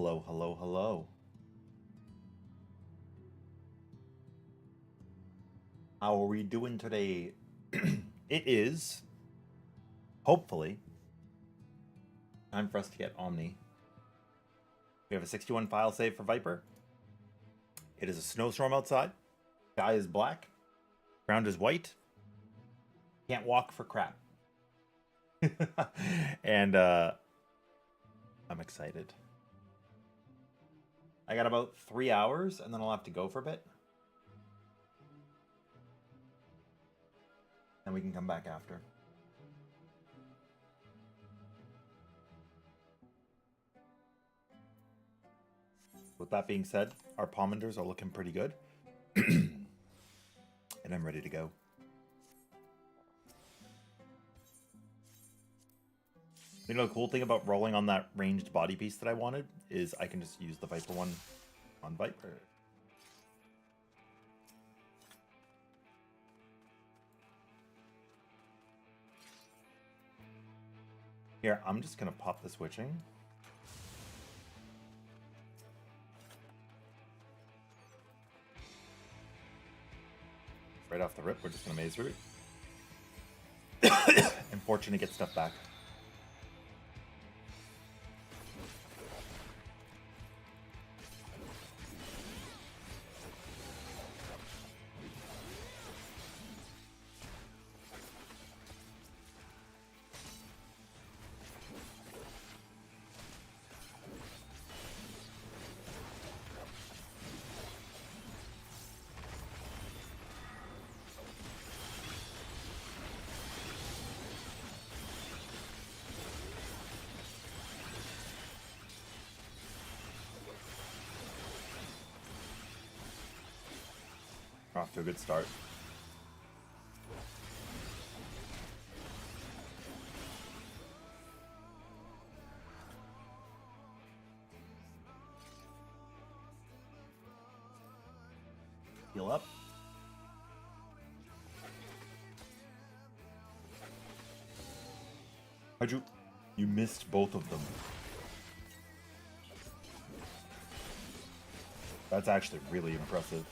Hello, hello, hello. How are we doing today? It is, hopefully, time for us to get OMNI. We have a 61 file save for Viper. It is a snowstorm outside. Sky is black. Ground is white. Can't walk for crap. And I'm excited. I got about 3 hours and then I'll have to go for a bit. And we can come back after. With that being said, our pommanders are looking pretty good. And I'm ready to go. You know, the cool thing about rolling on that ranged body piece that I wanted is I can just use the Viper one on Viper. Here, I'm just going to pop the switching. Right off the rip, we're just going to maze route. And fortunate to get stuff back. Off to a good start. Heal up. How'd you... You missed both of them. That's actually really impressive.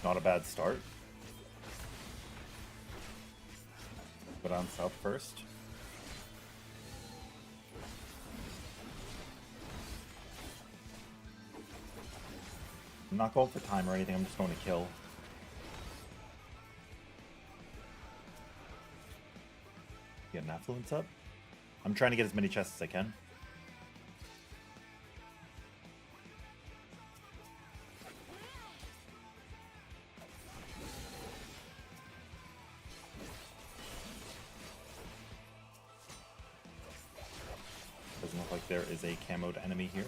Not a bad start. Go down south first. I'm not going for time or anything, I'm just going to kill. Get an affluence up. I'm trying to get as many chests as I can. Doesn't look like there is a camoed enemy here.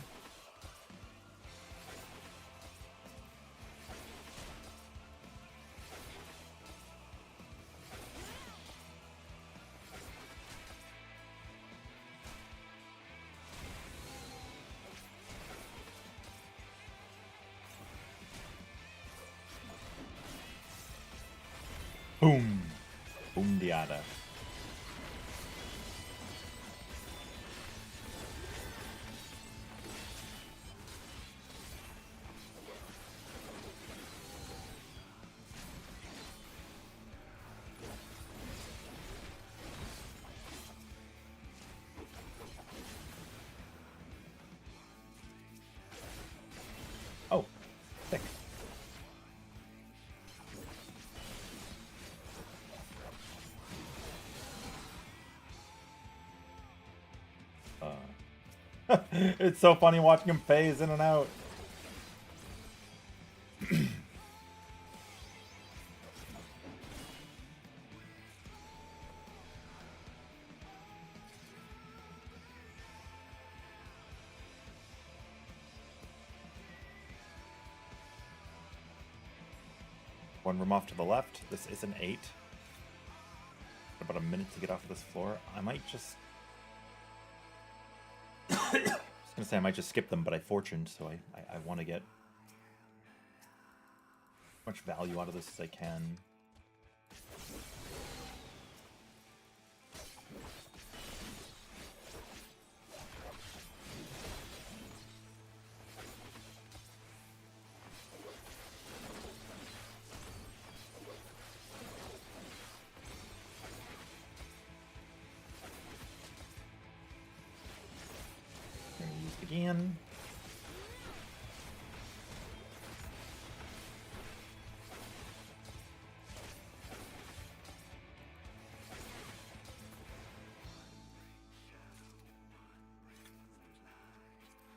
Boom! Boom diada. Oh, thick. It's so funny watching him phase in and out. One room off to the left. This is an 8. About a minute to get off of this floor. I might just... I was gonna say I might just skip them, but I fortuned, so I want to get as much value out of this as I can. Again.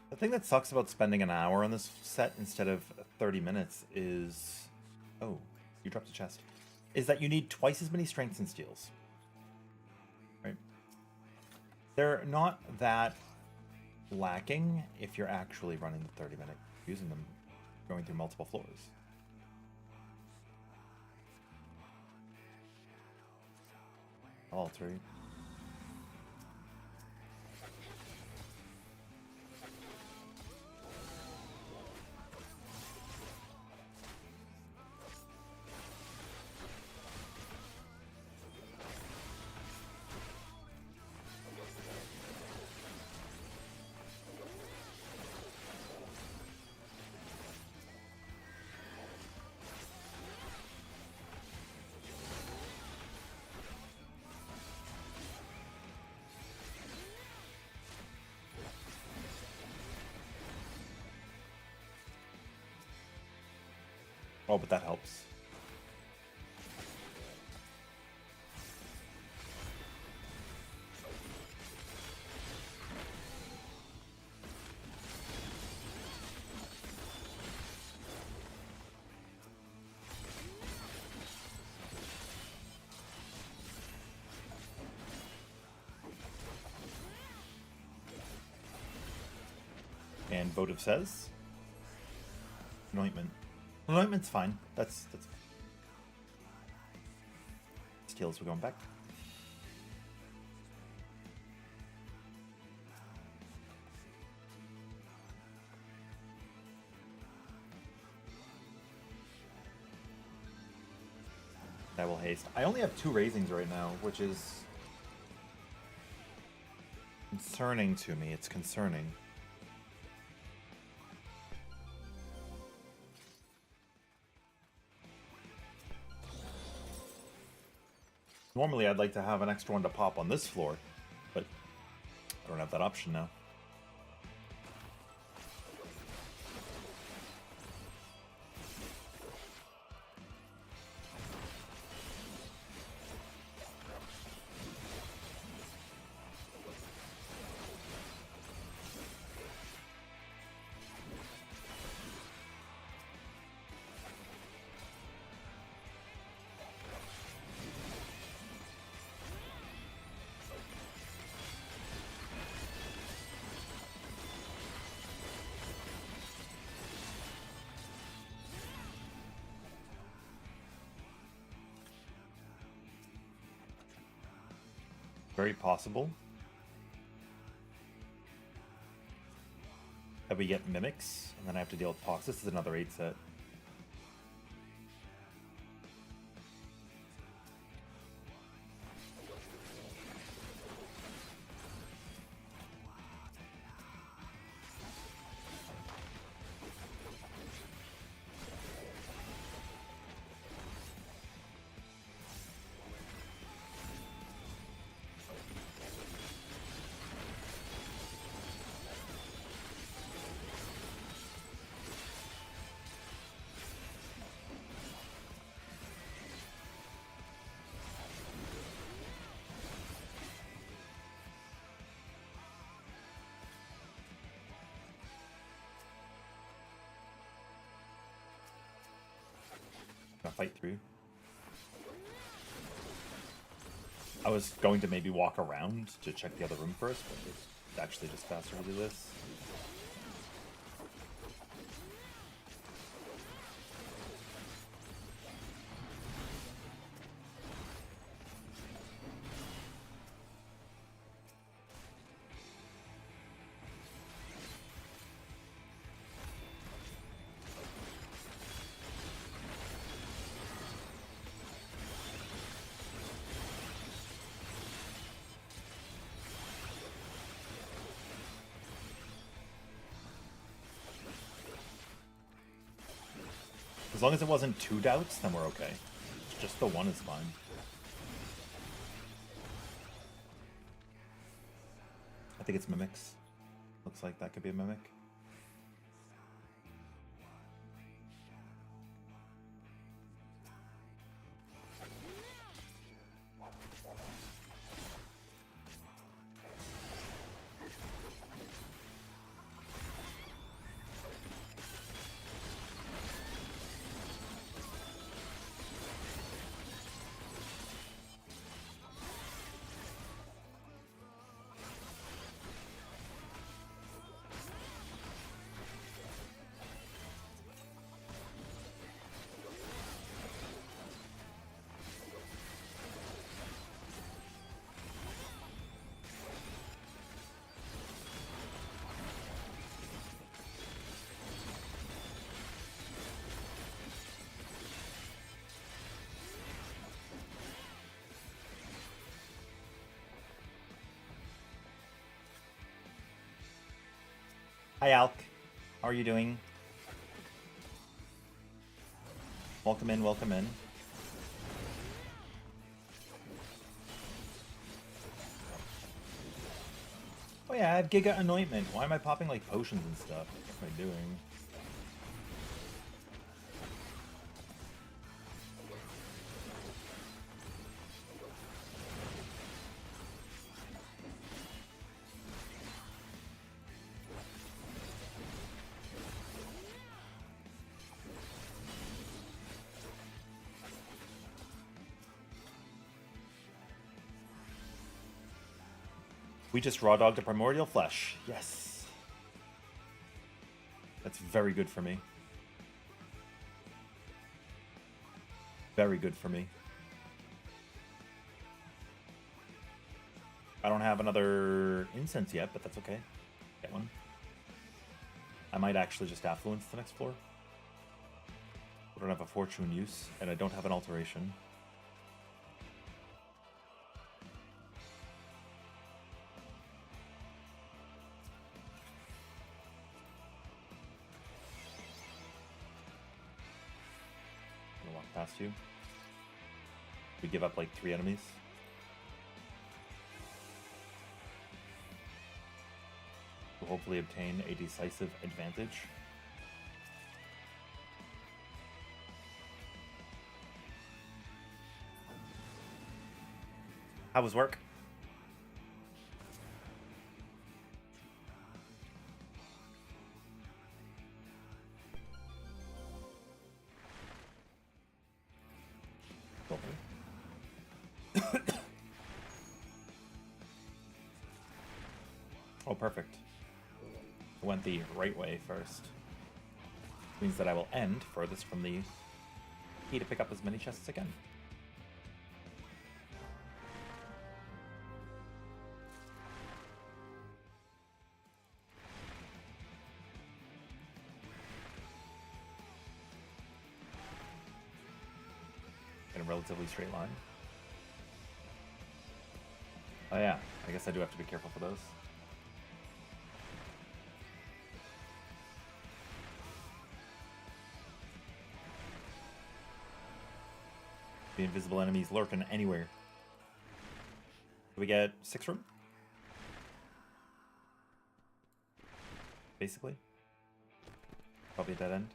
The thing that sucks about spending an hour on this set instead of 30 minutes is... Oh, you dropped a chest. Is that you need twice as many strengths and steals. Right? They're not that lacking if you're actually running the 30-minute, using them, going through multiple floors. All three. Oh, but that helps. And Votive says, anointment. Anointment's fine. That's steals. We're going back. That will haste. I only have 2 raisings right now, which is concerning to me. It's concerning. Normally, I'd like to have an extra one to pop on this floor, but I don't have that option now. Very possible that we get Mimics, and then I have to deal with Pox. This is another 8 set. fight through. I was going to maybe walk around to check the other room first, but it's actually just faster to do this. As long as it wasn't 2 doubts, then we're okay. Just the 1 is fine. I think it's mimics. Looks like that could be a mimic. Hi, Alk. How are you doing? Welcome in, welcome in. Oh yeah, I have Giga Anointment. Why am I popping like potions and stuff? What am I doing? We just raw dogged a primordial flesh. Yes. That's very good for me. Very good for me. I don't have another incense yet, but that's okay. Get one. I might actually just affluence the next floor. I don't have a fortune use, and I don't have an alteration. Past you. We give up like 3 enemies. We'll hopefully obtain a decisive advantage. How was work? Oh, perfect. I went the right way first. Means that I will end furthest from the key to pick up as many chests as I can. In a relatively straight line. Oh yeah, I guess I do have to be careful for those. The invisible enemies lurking anywhere. Do we get 6 room? Basically. Probably a dead end.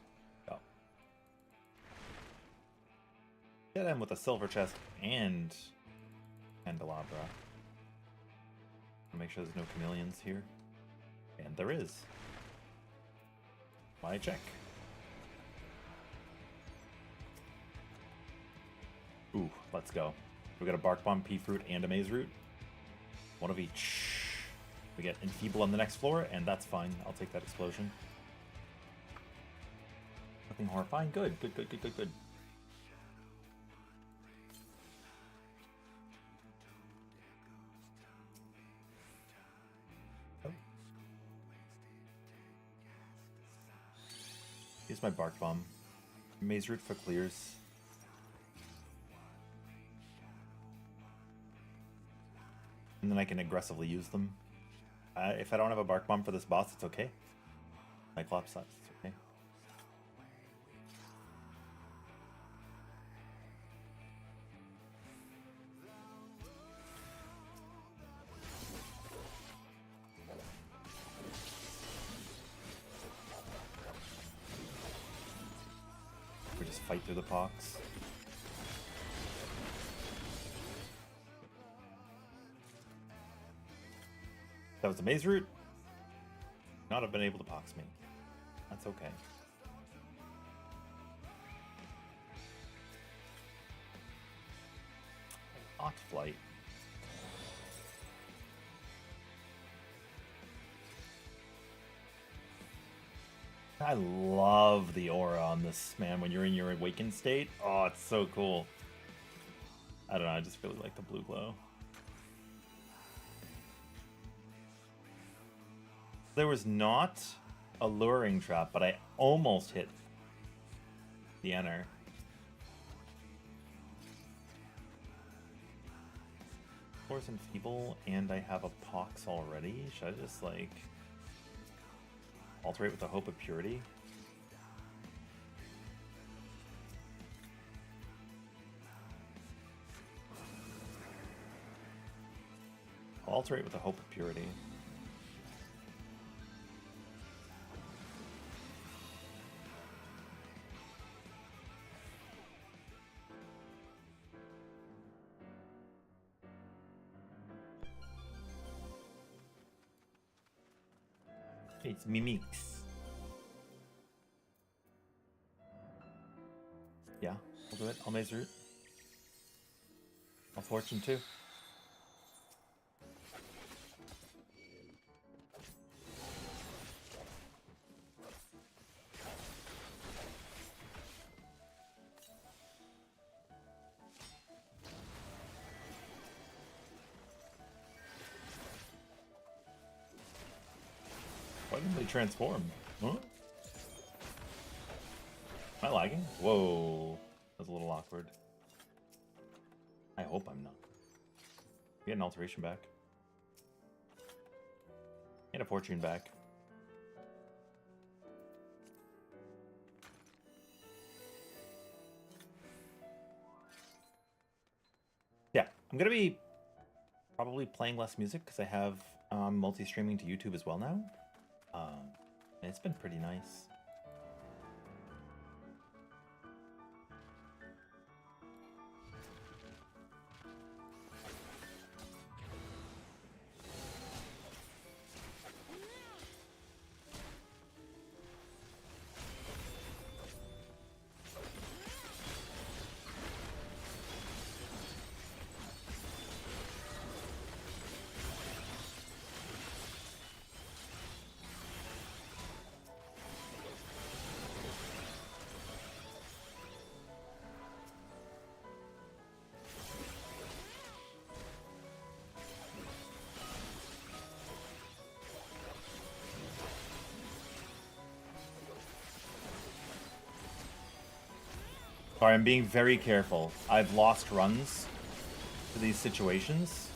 Oh. Dead end with a silver chest and candelabra. Make sure there's no chameleons here. And there is. Why check? Ooh, let's go. We got a Bark Bomb, Pea Fruit, and a Maze Root. One of each. We get Enfeeble on the next floor, and that's fine. I'll take that explosion. Nothing horrifying. Good, good, good, good, good, good. Use my Bark Bomb. Maze Root for clears. And then I can aggressively use them. If I don't have a Bark Bomb for this boss, it's okay. Cyclops, that's okay. We just fight through the pox. That was a Maze Root. Not have been able to pox me. That's okay. Hot Flight. I love the aura on this, man, when you're in your awakened state. Oh, it's so cool. I don't know, I just really like the blue glow. There was not a luring trap, but I almost hit the enter. Force and Feeble, and I have a Pox already. Should I just, like, alterate with the Hope of Purity? I'll alterate with the Hope of Purity. It's Mimics. Yeah, I'll do it. I'll Maze Root. I'll Fortune too. Why didn't they transform? Huh? Am I lagging? Whoa. That's a little awkward. I hope I'm not. Get an alteration back. And a fortune back. Yeah, I'm gonna be probably playing less music because I have multi-streaming to YouTube as well now. And it's been pretty nice. Sorry, I'm being very careful. I've lost runs to these situations.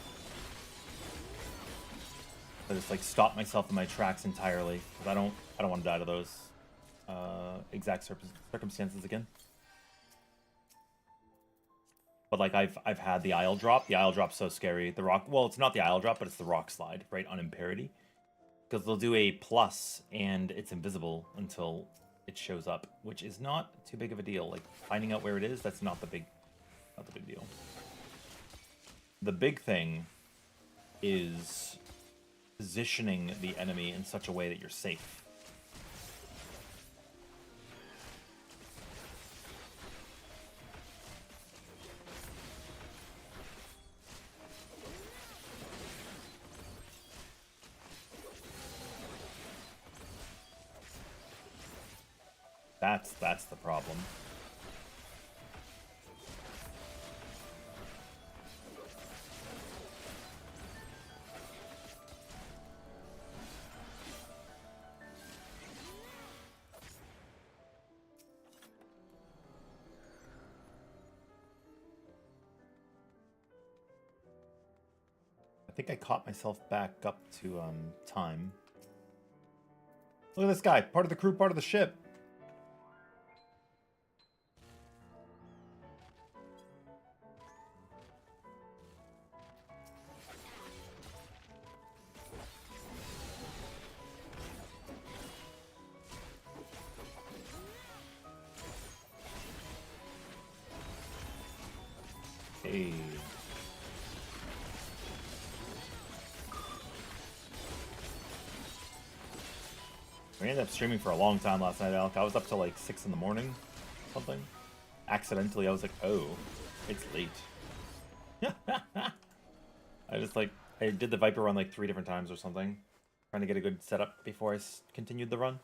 I just like stop myself in my tracks entirely because I don't want to die to those exact circumstances again. But like I've had the Isle Drop. The Isle Drop's so scary. The rock. Well, it's not the Isle Drop, but it's the Rock Slide, right on Imparity. Because they'll do a plus and it's invisible until it shows up, which is not too big of a deal. Like finding out where it is, that's not the big deal. The big thing is positioning the enemy in such a way that you're safe. That's the problem. I think I caught myself back up to time. Look at this guy, part of the crew, part of the ship. Hey. We ended up streaming for a long time last night, Alec. I was up till like 6 in the morning, something. Accidentally, I was like, oh, it's late. I did the Viper run like 3 different times or something. Trying to get a good setup before I continued the run.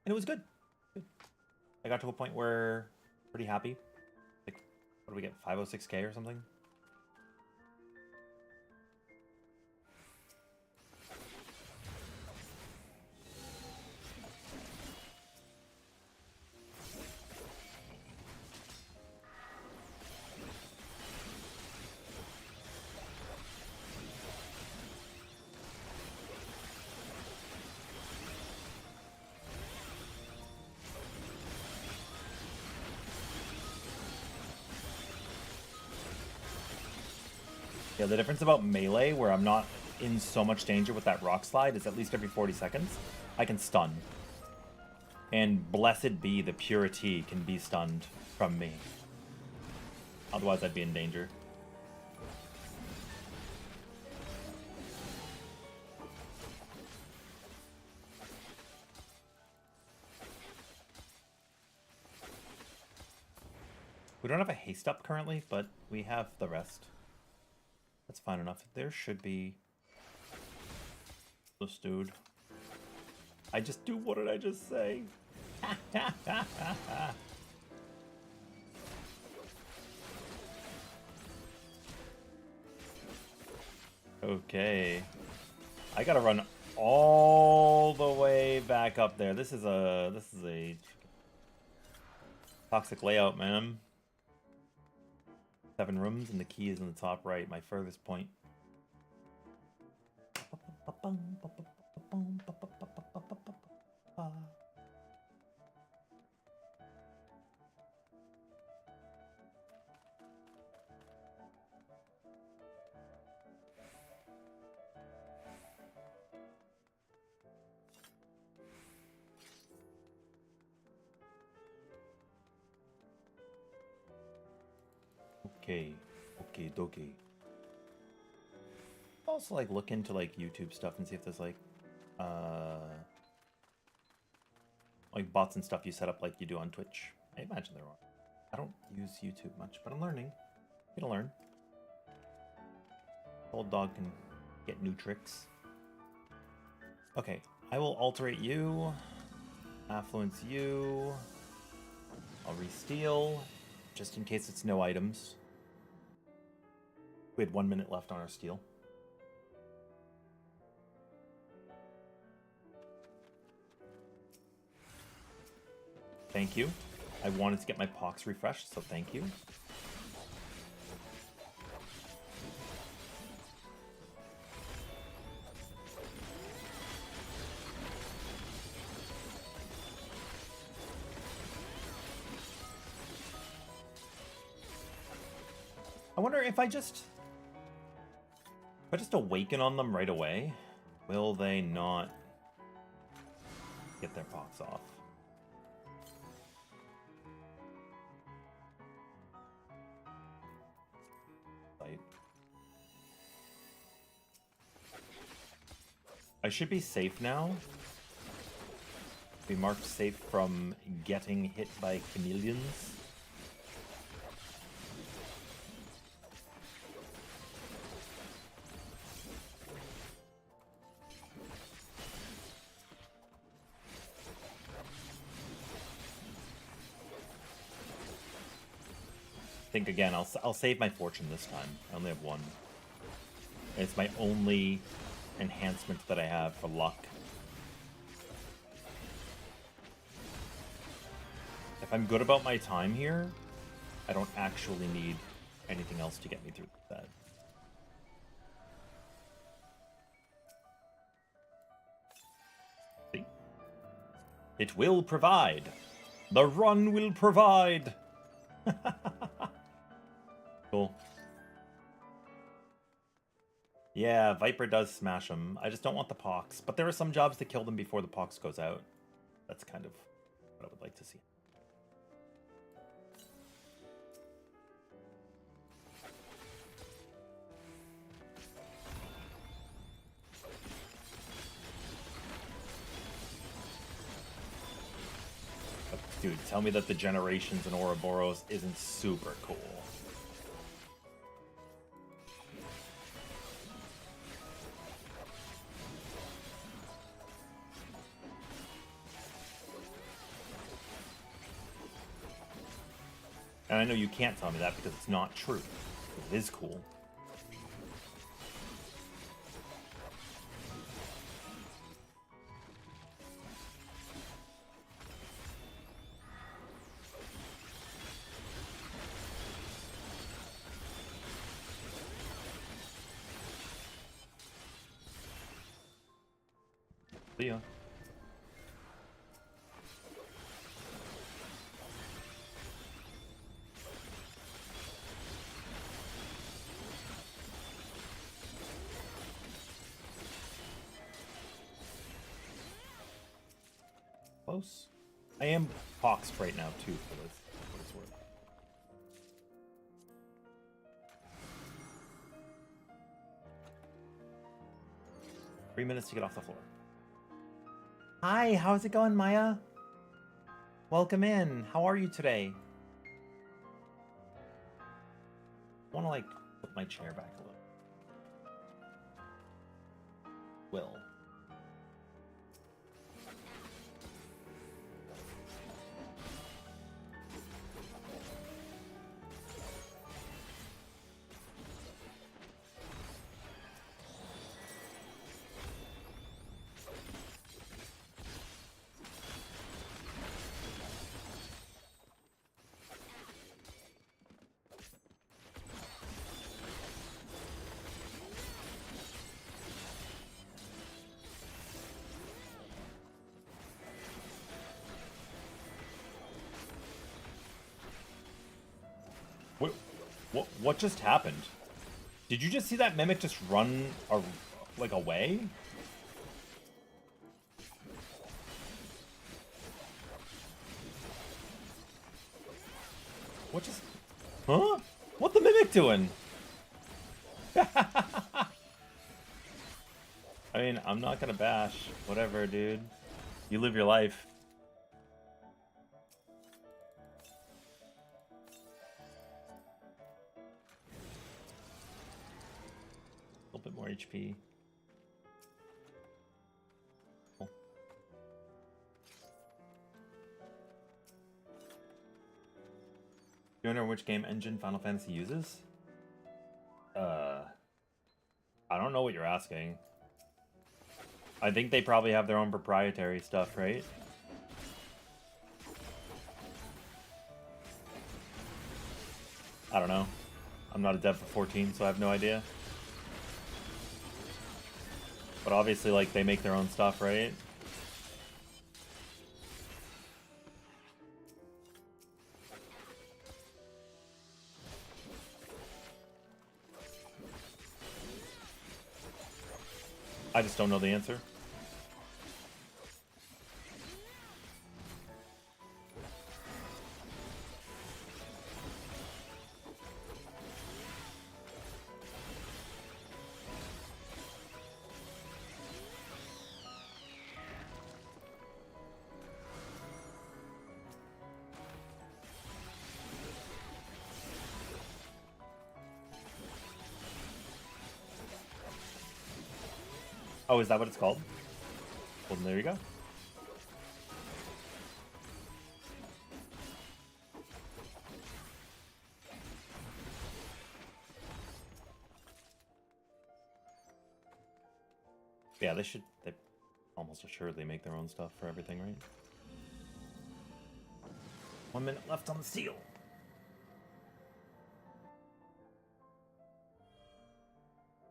And it was good. I got to a point where pretty happy. Like, what do we get, 506k or something? Yeah, the difference about melee, where I'm not in so much danger with that rock slide, is at least every 40 seconds, I can stun. And blessed be the purity can be stunned from me. Otherwise, I'd be in danger. We don't have a haste up currently, but we have the rest. That's fine enough. There should be this dude. I just do. What did I just say? Okay. I gotta run all the way back up there. This is a toxic layout, man. 7 rooms, and the key is in the top right, my furthest point. Okay, okay, dokie. Also, like, look into like YouTube stuff and see if there's like bots and stuff you set up like you do on Twitch. I imagine there are. I don't use YouTube much, but I'm learning. I'm gonna learn. Old dog can get new tricks. Okay, I will alterate you, affluence you. I'll re-steal, just in case it's no items. We had 1 minute left on our steal. Thank you. I wanted to get my pox refreshed, so thank you. I wonder if I just awaken on them right away, will they not get their pox off? I should be safe now. Be marked safe from getting hit by chameleons. think again, I'll save my fortune this time. I only have one. It's my only enhancement that I have for luck. If I'm good about my time here, I don't actually need anything else to get me through that. See? It will provide. The run will provide. Cool. Yeah, Viper does smash them. I just don't want the pox. But there are some jobs that kill them before the pox goes out. That's kind of what I would like to see. But dude, tell me that the Generations in Ouroboros isn't super cool. And I know you can't tell me that because it's not true. It is cool. See ya. Close. I am poxed right now too, for this, what it's worth. Three minutes to get off the floor. Hi, how's it going, Maya? Welcome in. How are you today? I want to like put my chair back a little. Will. What just happened? Did you just see that Mimic just run like away? What just... Huh? What the Mimic doing? I mean, I'm not gonna bash. Whatever, dude. You live your life. A little bit more HP. Cool. You wonder which game engine Final Fantasy uses? I don't know what you're asking. I think they probably have their own proprietary stuff, right? I don't know. I'm not a dev for 14, so I have no idea. But obviously, like, they make their own stuff, right? I just don't know the answer. Oh, is that what it's called? Well, then there you go. Yeah, they should. They almost assuredly make their own stuff for everything, right? 1 minute left on the seal.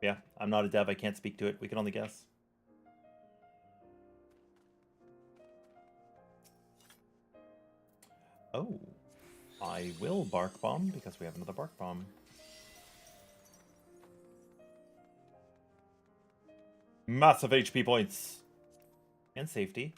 Yeah, I'm not a dev. I can't speak to it. We can only guess. Oh, I will Bark Bomb because we have another Bark Bomb. Massive HP points. And safety.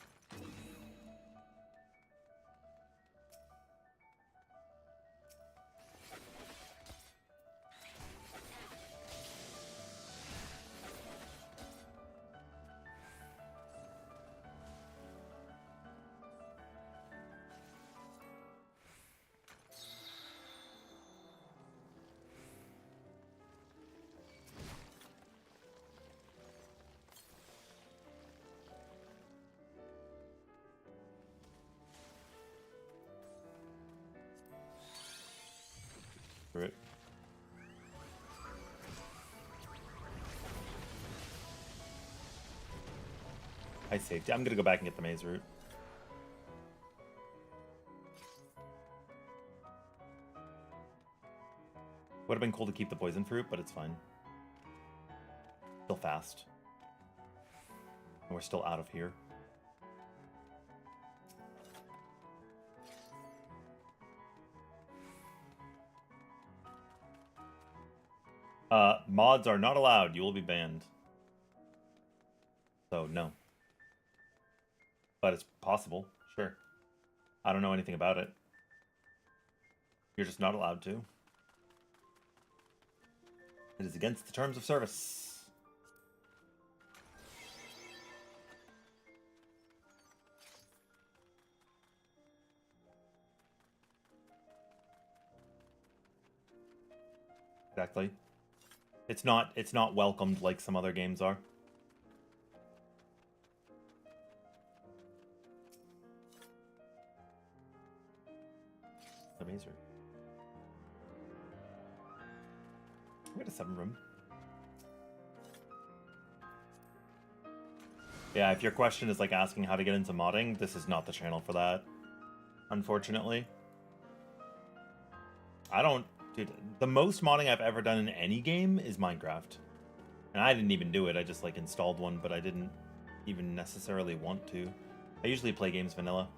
Through it. I saved. I'm gonna go back and get the maze route. Would have been cool to keep the poison fruit, but it's fine. Still fast. And we're still out of here. Mods are not allowed. You will be banned. So, no. But it's possible. Sure. I don't know anything about it. You're just not allowed to. It is against the terms of service. Exactly. It's not welcomed like some other games are. The mazer. We got a 7 room. Yeah, if your question is like asking how to get into modding, this is not the channel for that. Unfortunately. Dude, the most modding I've ever done in any game is Minecraft. And I didn't even do it, I just like installed one, but I didn't even necessarily want to. I usually play games vanilla.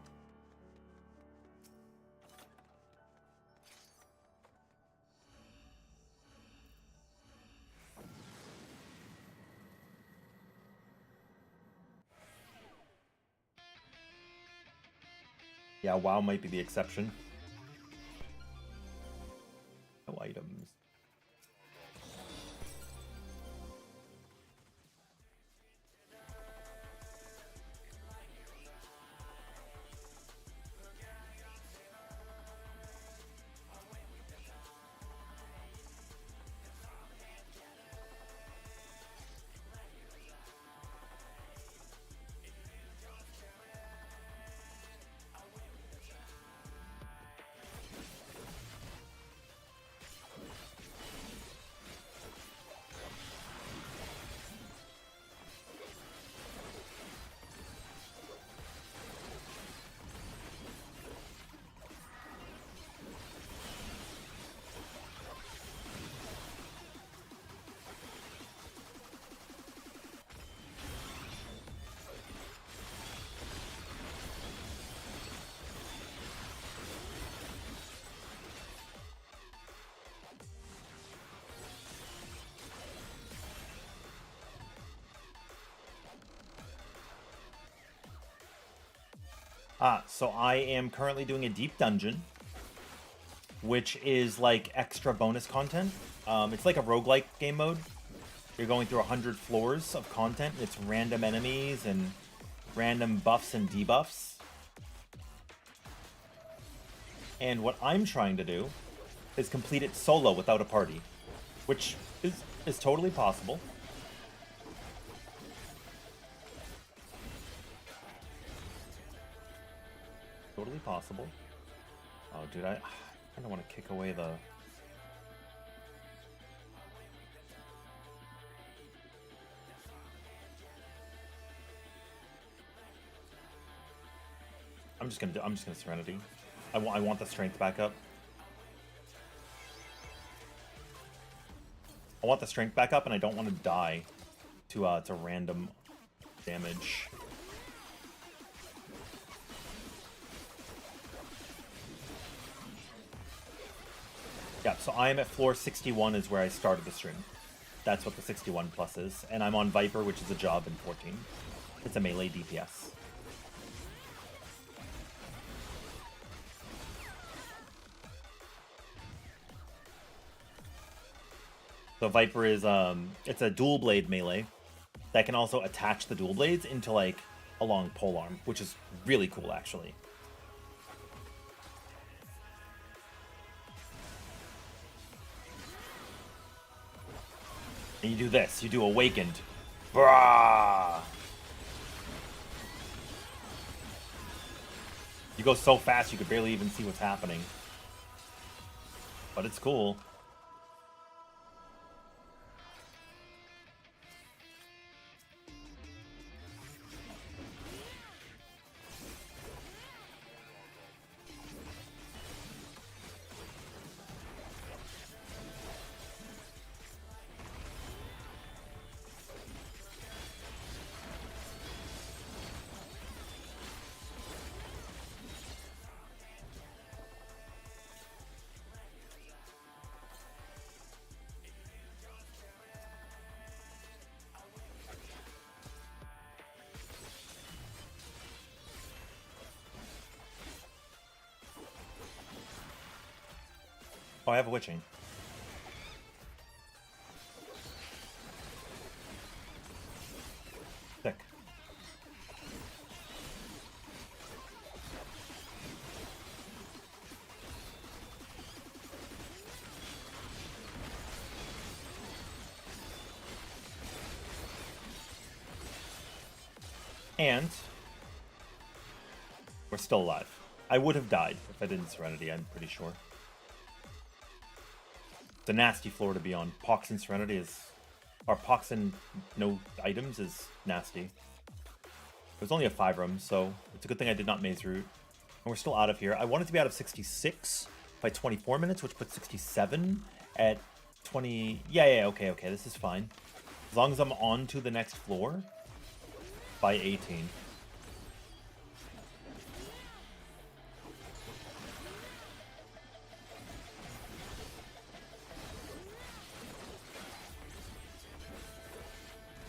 Yeah, WoW might be the exception. No items. So I am currently doing a deep dungeon, which is like extra bonus content. It's like a roguelike game mode. You're going through 100 floors of content. It's random enemies and random buffs and debuffs. And what I'm trying to do is complete it solo without a party, which is totally possible. Totally possible. Oh, dude, I kind of want to kick away the... I'm just gonna Serenity. I want the strength back up. I want the strength back up, and I don't want to die to random damage. Yeah, so I am at floor 61 is where I started the stream. That's what the 61 plus is. And I'm on Viper, which is a job in 14. It's a melee DPS. So Viper is, it's a dual blade melee that can also attach the dual blades into like a long polearm, which is really cool actually. And you do this, you do Awakened. Brah! You go so fast you could barely even see what's happening. But it's cool. Oh, I have a witching. Sick. And we're still alive. I would have died if I didn't Serenity, I'm pretty sure. It's a nasty floor to be on. Pox and Serenity is... Or Pox and no items is nasty. It was only a 5 room, so it's a good thing I did not maze route. And we're still out of here. I wanted to be out of 66 by 24 minutes, which puts 67 at 20... Yeah, okay, this is fine. As long as I'm on to the next floor by 18.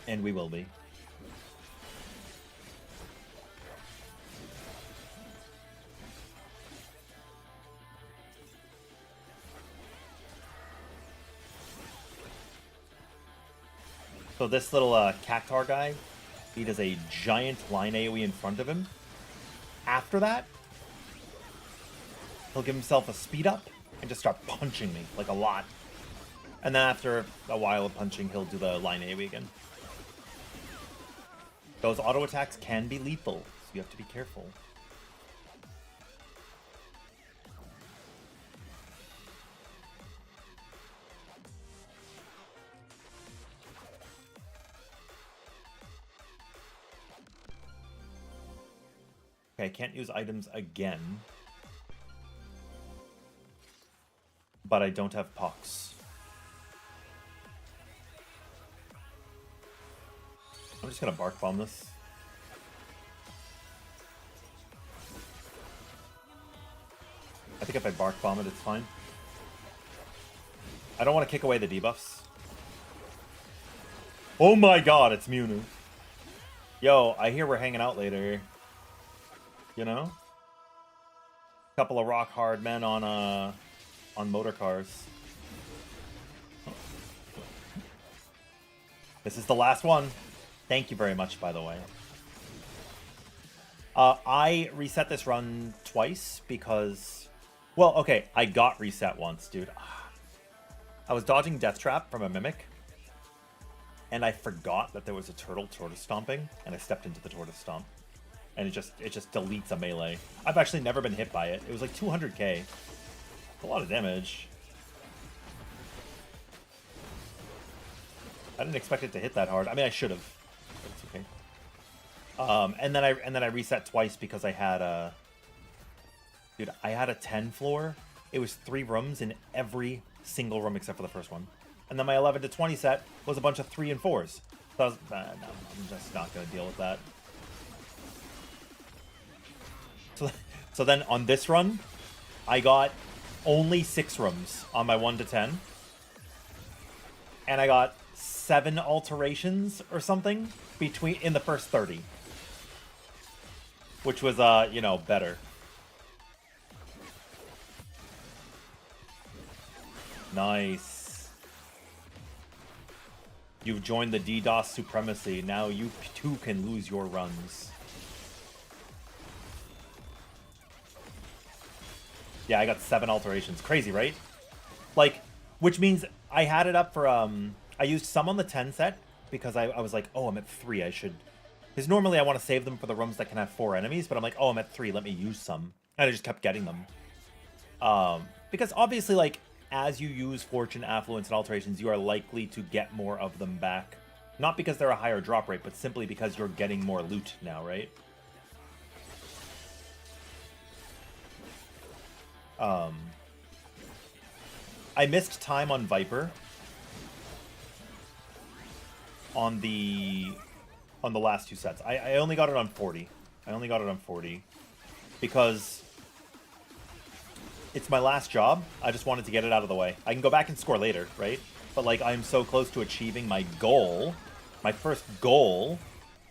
And we will be. So this little Cactar guy, he does a giant line AoE in front of him. After that, he'll give himself a speed up and just start punching me, like a lot. And then after a while of punching, he'll do the line AoE again. Those auto attacks can be lethal, so you have to be careful. Okay, I can't use items again. But I don't have Pox. I'm just gonna Bark Bomb this. I think if I Bark Bomb it, it's fine. I don't want to kick away the debuffs. Oh my god, it's Munu. Yo, I hear we're hanging out later. You know? Couple of rock hard men on motor cars. This is the last one. Thank you very much, by the way. I reset this run twice because... Well, okay, I got reset once, dude. I was dodging Death Trap from a Mimic, and I forgot that there was a turtle tortoise stomping, and I stepped into the tortoise stomp. And it just deletes a melee. I've actually never been hit by it. It was like 200k. A lot of damage. I didn't expect it to hit that hard. I mean, I should have. It's okay. And then I reset twice because I had Dude, I had a 10 floor. It was 3 rooms in every single room except for the first one. And then my 11 to 20 set was a bunch of 3 and 4s. So I was, no, I'm just not going to deal with that. So then on this run, I got only 6 rooms on my 1 to 10. And I got 7 alterations or something in the first 30. Which was, you know, better. Nice. You've joined the DDoS supremacy. Now you too can lose your runs. Yeah, I got 7 alterations. Crazy, right? Like, which means I had it up for, I used some on the 10 set because I was like, oh, I'm at 3. I should... Because normally I want to save them for the rooms that can have 4 enemies, but I'm like, oh, I'm at 3. Let me use some. And I just kept getting them. Because obviously, like, as you use Fortune, Affluence, and Alterations, you are likely to get more of them back. Not because they're a higher drop rate, but simply because you're getting more loot now, right? I missed time on Viper on the last 2 sets. I only got it on 40. I only got it on 40 because it's my last job. I just wanted to get it out of the way. I can go back and score later, right? But like I'm so close to achieving my goal. My first goal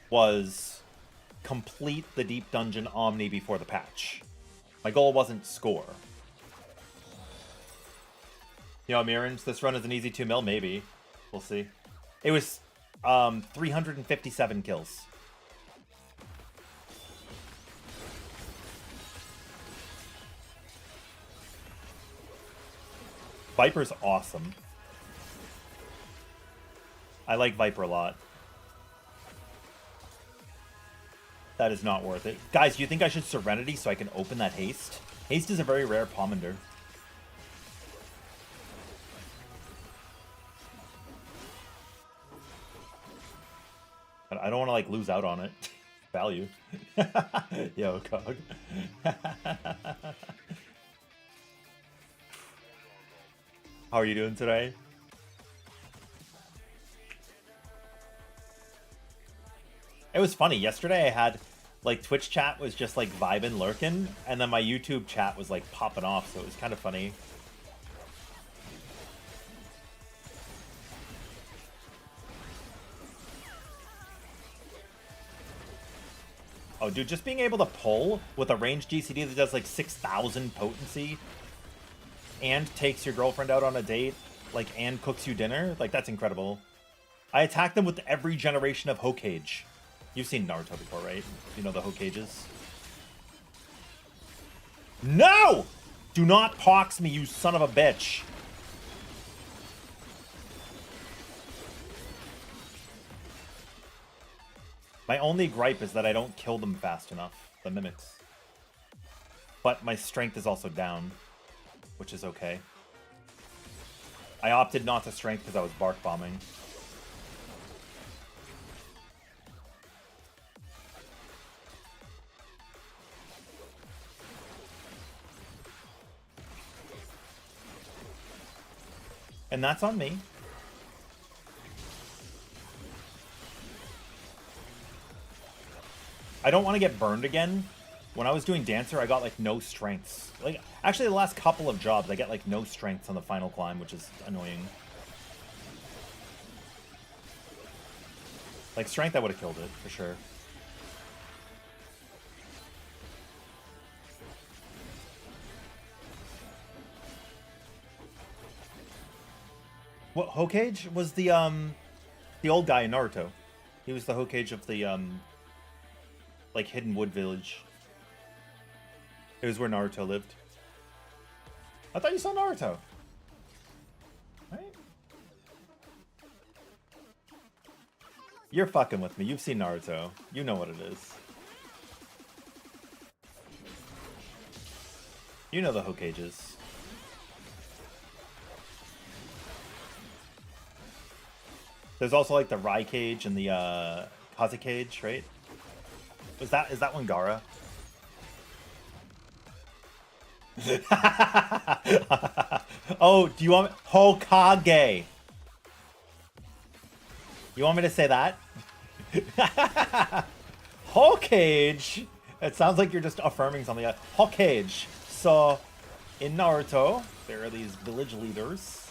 was complete the Deep Dungeon Omni before the patch. My goal wasn't score. You know, Mirrans, this run is an easy 2 mil, maybe. We'll see. It was 357 kills. Viper's awesome. I like Viper a lot. That is not worth it. Guys, do you think I should Serenity so I can open that Haste? Haste is a very rare Pomander. But I don't want to, like, lose out on it. Value. Yo, Cog. How are you doing today? It was funny. Yesterday I had, like, Twitch chat was just, like, vibing, lurking, and then my YouTube chat was, like, popping off, so it was kind of funny. Oh, dude, just being able to pull with a ranged GCD that does, like, 6,000 potency and takes your girlfriend out on a date, like, and cooks you dinner, like, that's incredible. I attack them with every generation of Hokage. You've seen Naruto before, right? You know the Hokages? No! Do not pox me, you son of a bitch! My only gripe is that I don't kill them fast enough, the mimics. But my strength is also down, which is okay. I opted not to strength because I was bark bombing. And that's on me. I don't want to get burned again. When I was doing Dancer, I got, like, no strengths. Like, actually, the last couple of jobs, I get, like, no strengths on the final climb, which is annoying. Like, strength, I would have killed it, for sure. What, Hokage was the old guy in Naruto. He was the Hokage of the, like, Hidden Wood Village. It was where Naruto lived. I thought you saw Naruto. Right? You're fucking with me. You've seen Naruto. You know what it is. You know the Hokages. There's also, like, the Rai Cage and the Kaze Cage, right? Is that one Gara? Oh, do you want Hokage? You want me to say that? Hokage. It sounds like you're just affirming something. Hokage. So, in Naruto, there are these village leaders.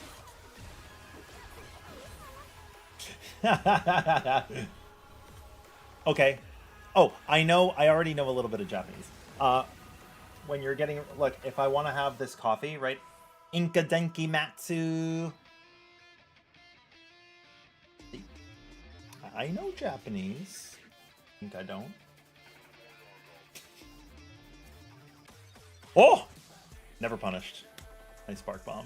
Okay. Oh, I already know a little bit of Japanese. When you're getting, look, if I want to have this coffee, right? Inka Denki Matsu. I know Japanese. I think I don't. Oh! Never punished. Nice spark bomb.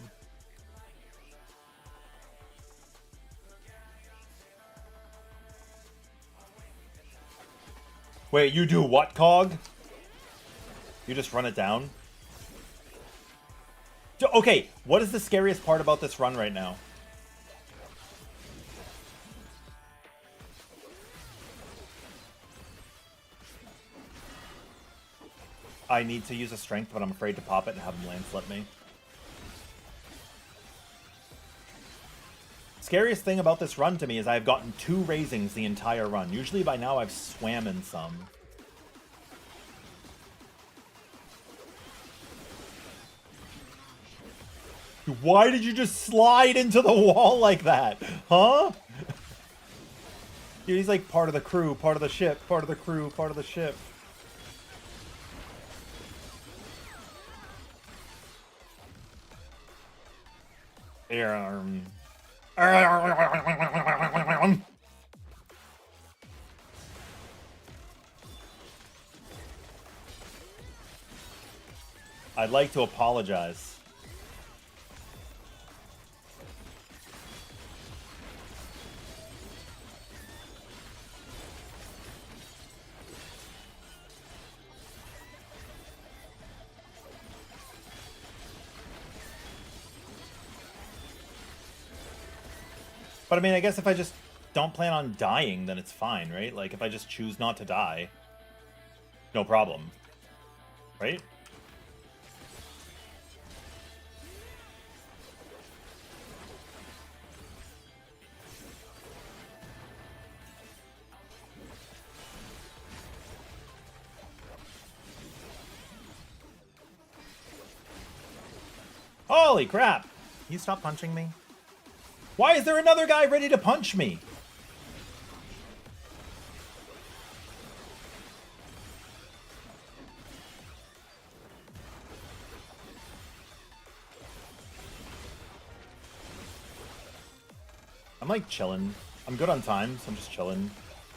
Wait, you do what, Cog? You just run it down? Okay, what is the scariest part about this run right now? I need to use a strength, but I'm afraid to pop it and have him landslip me. Scariest thing about this run to me is I've gotten 2 raisings the entire run. Usually by now I've swam in some. Why did you just slide into the wall like that? Huh? Dude, he's like part of the crew, part of the ship, part of the crew, part of the ship. I'd like to apologize. But I mean, I guess if I just don't plan on dying, then it's fine, right? Like, if I just choose not to die, no problem. Right? Holy crap! Can you stop punching me? Why is there another guy ready to punch me? I'm like chilling. I'm good on time, so I'm just chilling.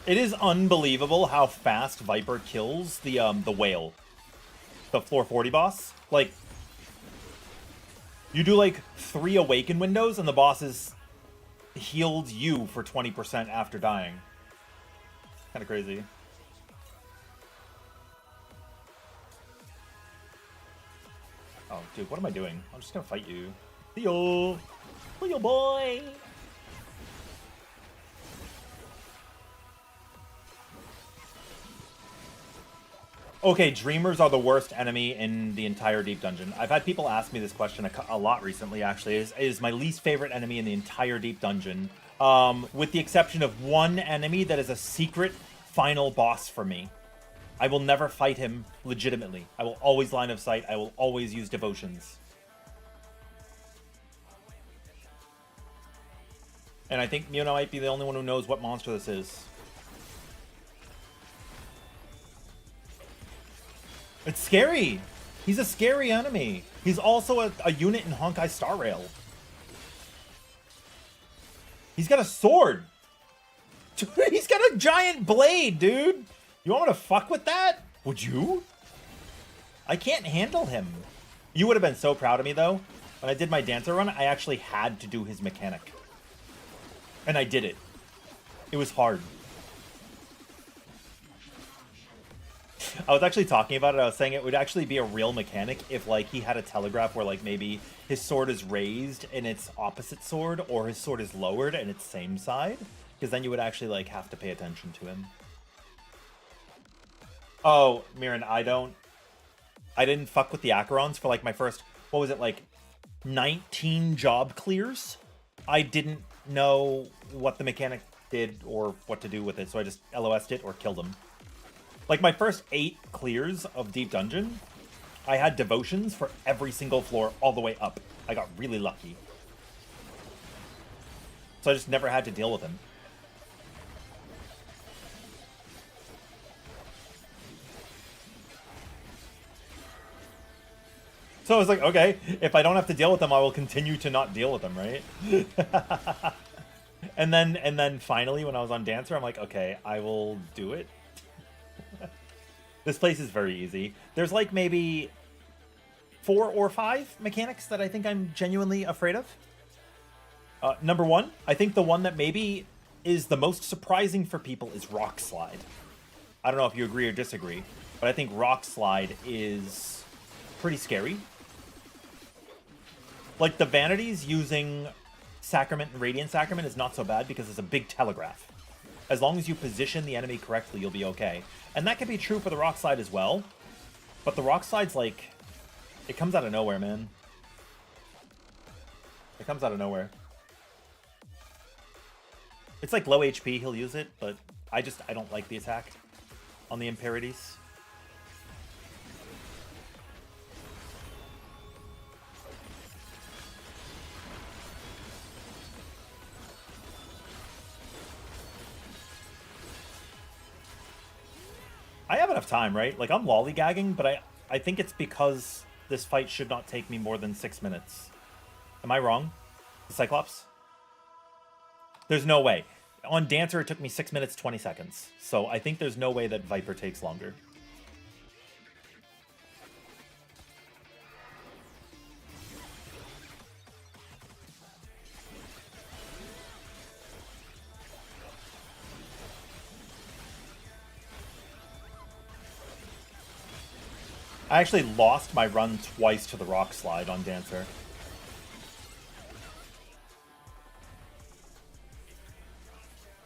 It is unbelievable how fast Viper kills the whale. The floor 40 boss. Like, you do like 3 awaken windows and the boss is healed you for 20% after dying. Kind of crazy. Oh, dude, what am I doing? I'm just gonna fight you. Theo! Theo boy! Okay, Dreamers are the worst enemy in the entire Deep Dungeon. I've had people ask me this question a lot recently, actually. Is my least favorite enemy in the entire Deep Dungeon, with the exception of one enemy that is a secret final boss for me. I will never fight him legitimately. I will always line of sight. I will always use devotions. And I think Muna might be the only one who knows what monster this is. It's scary. He's a scary enemy. He's also a unit in Honkai Star Rail. He's got a sword. He's got a giant blade, dude. You want me to fuck with that? Would you? I can't handle him. You would have been so proud of me, though. When I did my dancer run, I actually had to do his mechanic. And I did it. It was hard. I was actually talking about it. I was saying it would actually be a real mechanic if, like, he had a telegraph where, like, maybe his sword is raised and its opposite sword, or his sword is lowered and its same side. Because then you would actually, like, have to pay attention to him. Oh, Mirren, I I didn't fuck with the Acherons for like my first, what was it, like 19 job clears. I didn't know what the mechanic did or what to do with it, so I just LOS'd it or killed him. Like my first 8 clears of Deep Dungeon, I had devotions for every single floor all the way up. I got really lucky. So I just never had to deal with him. So I was like, okay, if I don't have to deal with them, I will continue to not deal with them, right? and then finally, when I was on Dancer, I'm like, okay, I will do it. This place is very easy. There's like maybe 4 or 5 mechanics that I think I'm genuinely afraid of. Number 1, I think the one that maybe is the most surprising for people is Rock Slide. I don't know if you agree or disagree, but I think Rock Slide is pretty scary. Like, the Vanities using Sacrament and Radiant Sacrament is not so bad because it's a big telegraph. As long as you position the enemy correctly, you'll be okay. And that can be true for the Rock Slide as well. But the Rock Slide's like... it comes out of nowhere, man. It comes out of nowhere. It's like low HP, he'll use it, but I don't like the attack on the Imperities. I have enough time, right? Like, I'm lollygagging, but I think it's because this fight should not take me more than 6 minutes. Am I wrong? The Cyclops? There's no way. On Dancer, it took me 6 minutes, 20 seconds. So I think there's no way that Viper takes longer. I actually lost my run twice to the Rock Slide on Dancer.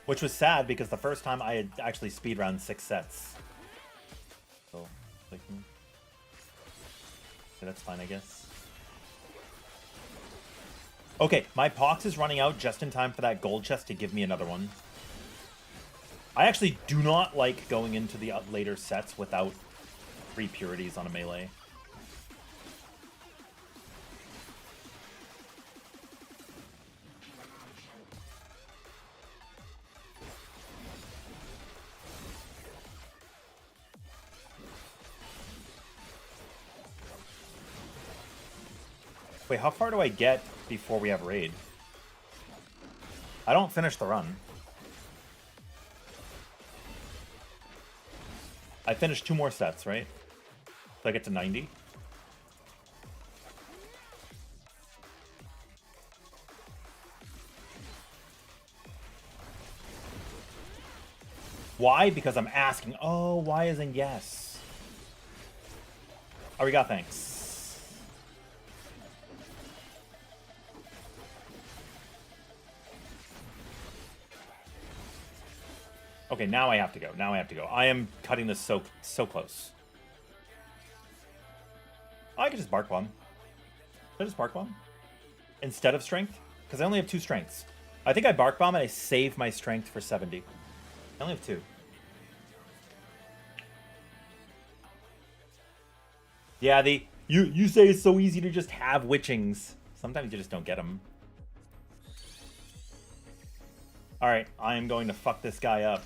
Which was sad because the first time I had actually speedrun 6 sets. So, like, okay, that's fine, I guess. Okay, my Pox is running out just in time for that gold chest to give me another one. I actually do not like going into the later sets without 3 purities on a melee. Wait, how far do I get before we have raid? I don't finish the run. I finished 2 more sets, right? So I get to 90. Why? Because I'm asking. Oh, why isn't yes? Arigato, thanks. Okay, now I have to go. Now I have to go. I am cutting this so close. I could just Bark Bomb. Could I just Bark Bomb? Instead of Strength? Because I only have 2 strengths. I think I Bark Bomb and I save my Strength for 70. I only have 2. Yeah, you say it's so easy to just have Witchings. Sometimes you just don't get them. Alright, I am going to fuck this guy up.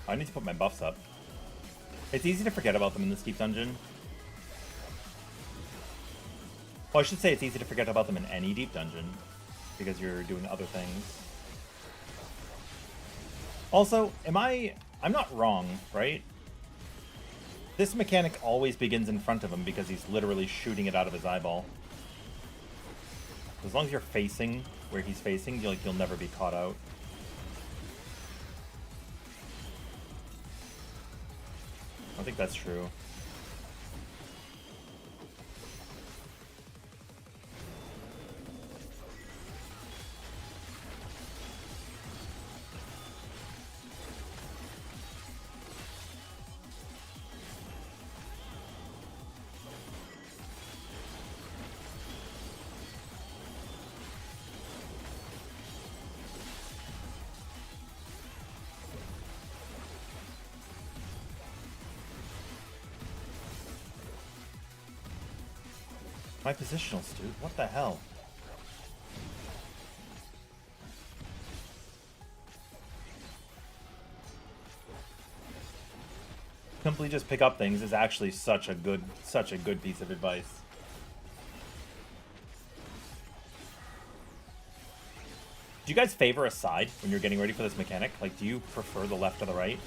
I need to put my buffs up. It's easy to forget about them in this deep dungeon. Well, I should say it's easy to forget about them in any deep dungeon, because you're doing other things. Also, I'm not wrong, right? This mechanic always begins in front of him because he's literally shooting it out of his eyeball. As long as you're facing where he's facing, you'll never be caught out. I think that's true. My positionals, dude. What the hell? Simply just pick up things is actually such a good piece of advice. Do you guys favor a side when you're getting ready for this mechanic? Like, do you prefer the left or the right?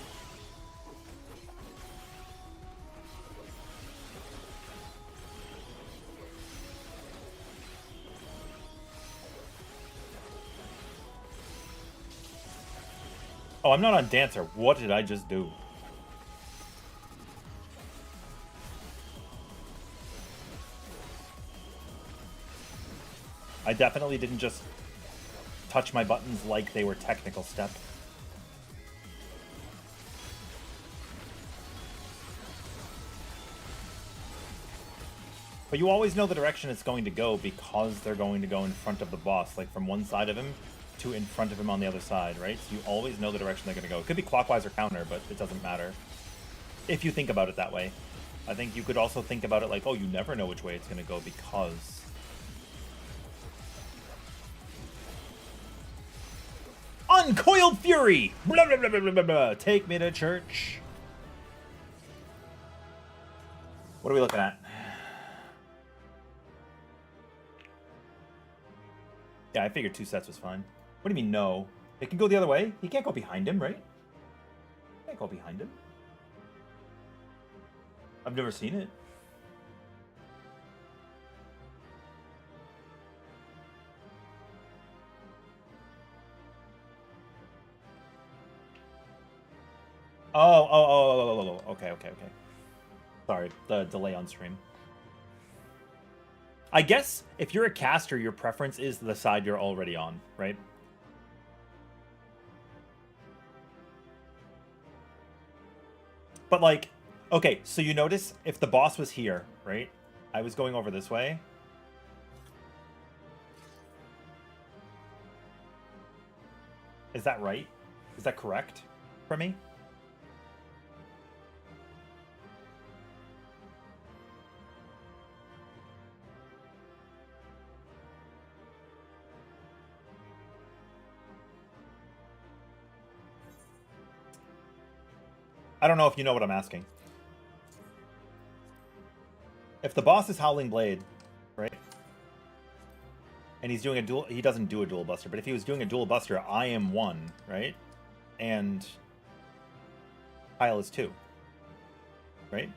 Oh, I'm not on Dancer. What did I just do? I definitely didn't just touch my buttons like they were technical step. But you always know the direction it's going to go because they're going to go in front of the boss, like from one side of him to in front of him on the other side, right? So you always know the direction they're going to go. It could be clockwise or counter, but it doesn't matter. If you think about it that way. I think you could also think about it like, oh, you never know which way it's going to go because... Uncoiled Fury! Blah, blah, blah, blah, blah, blah. Take me to church. What are we looking at? Yeah, I figured 2 sets was fine. What do you mean, no? It can go the other way? He can't go behind him, right? He can't go behind him. I've never seen it. Oh. Okay. Sorry, the delay on stream. I guess if you're a caster, your preference is the side you're already on, right? But like, okay, so you notice if the boss was here, right? I was going over this way. Is that right? Is that correct for me? I don't know if you know what I'm asking. If the boss is Howling Blade, right? And he's doing a dual... He doesn't do a dual buster, but if he was doing a dual buster, I am 1, right? And Kyle is 2, right?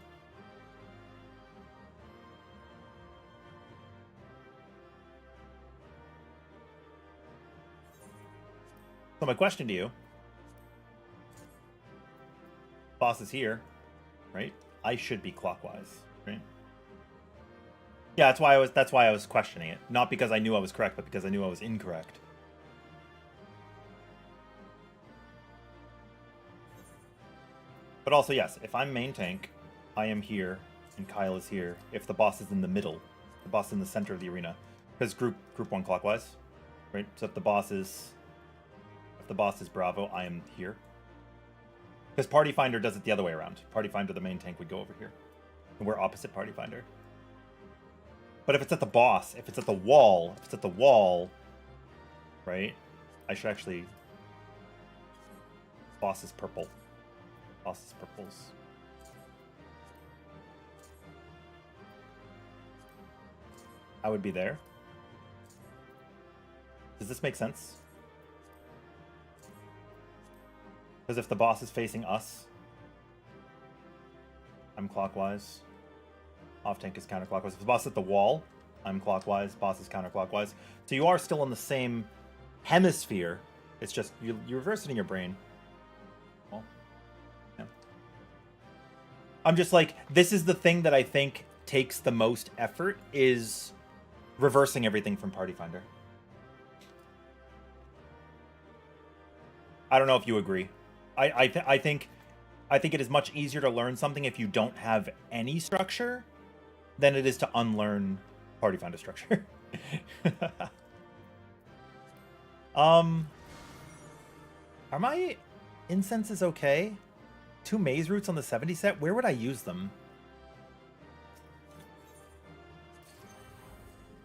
So my question to you... Boss is here, right? I should be clockwise, right? Yeah, that's why I was questioning it. Not because I knew I was correct, but because I knew I was incorrect. But also, yes, if I'm main tank, I am here, and Kyle is here. If the boss is in the middle, the boss is in the center of the arena. Because group 1 clockwise, right? So if the boss is Bravo, I am here. Because Party Finder does it the other way around. Party Finder, the main tank, would go over here. And we're opposite Party Finder. But if it's at the boss, if it's at the wall, right? I should actually... Boss is purple. Boss is purples. I would be there. Does this make sense? Because if the boss is facing us, I'm clockwise. Off tank is counterclockwise. If the boss is at the wall, I'm clockwise. Boss is counterclockwise. So you are still in the same hemisphere. It's just you reverse it in your brain. Well, yeah. I'm just like, this is the thing that I think takes the most effort, is reversing everything from Party Finder. I don't know if you agree. I think it is much easier to learn something if you don't have any structure than it is to unlearn Party Finder structure. Are my incenses okay? 2 maze roots on the 70 set? Where would I use them?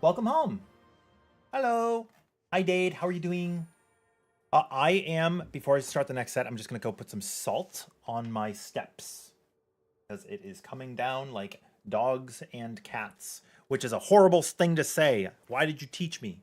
Welcome home. Hello. Hi, Dade. How are you doing? I am, before I start the next set, I'm just going to go put some salt on my steps. Because it is coming down like dogs and cats, which is a horrible thing to say. Why did you teach me?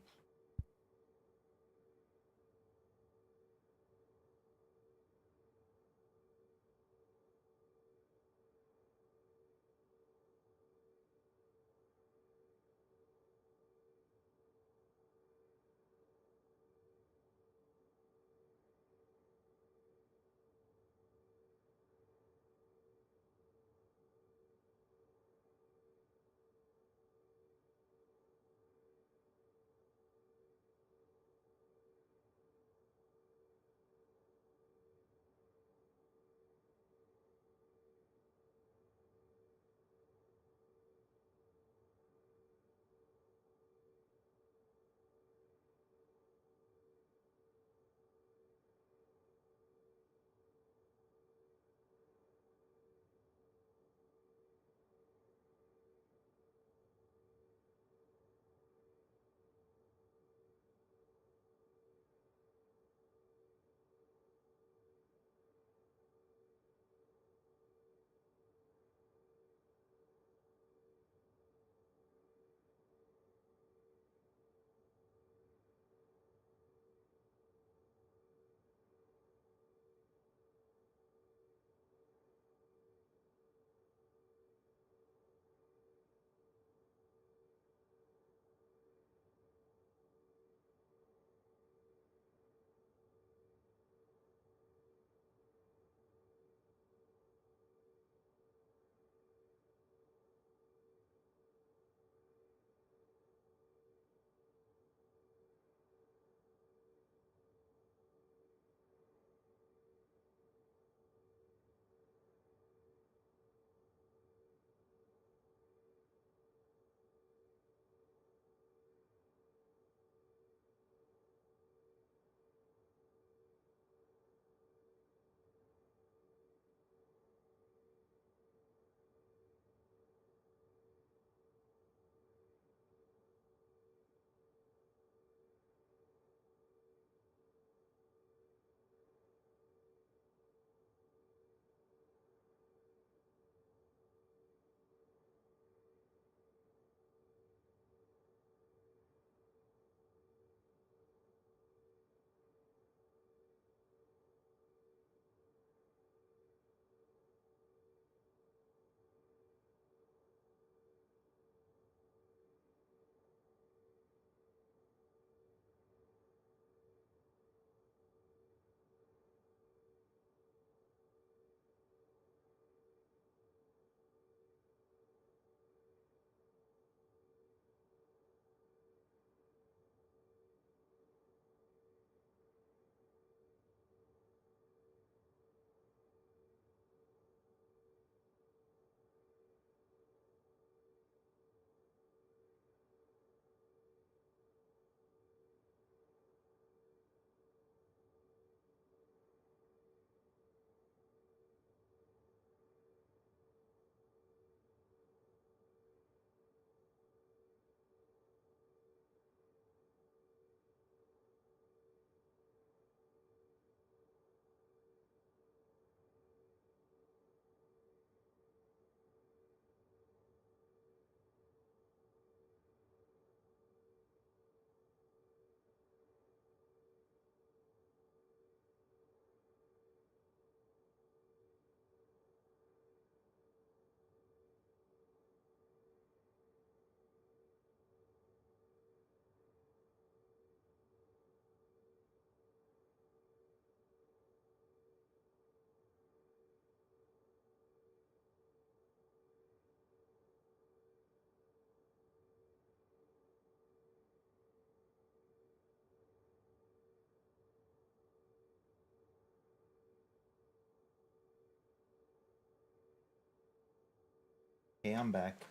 Okay, I'm back.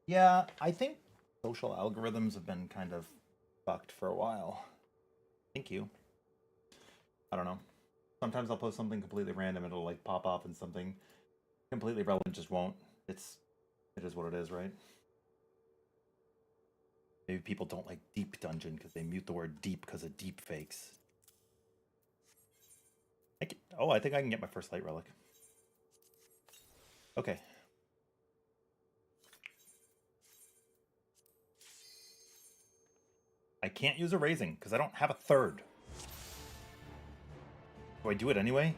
Yeah, I think social algorithms have been kind of fucked for a while. Thank you. I don't know. Sometimes I'll post something completely random and it'll like pop off and something completely relevant just won't. It is what it is, right? Maybe people don't like deep dungeon because they mute the word deep because of deep fakes. I think I can get my first light relic. Okay. I can't use a raising because I don't have a third. Do I do it anyway?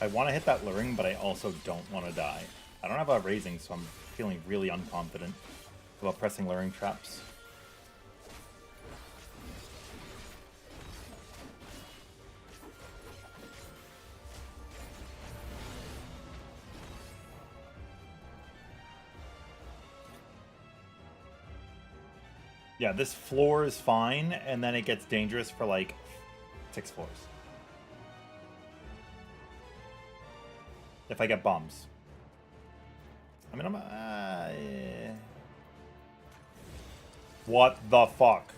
I want to hit that luring, but I also don't want to die. I don't have a raising, so I'm feeling really unconfident about pressing luring traps. Yeah, this floor is fine, and then it gets dangerous for like 6 floors. If I get bombs. I mean, yeah. What the fuck?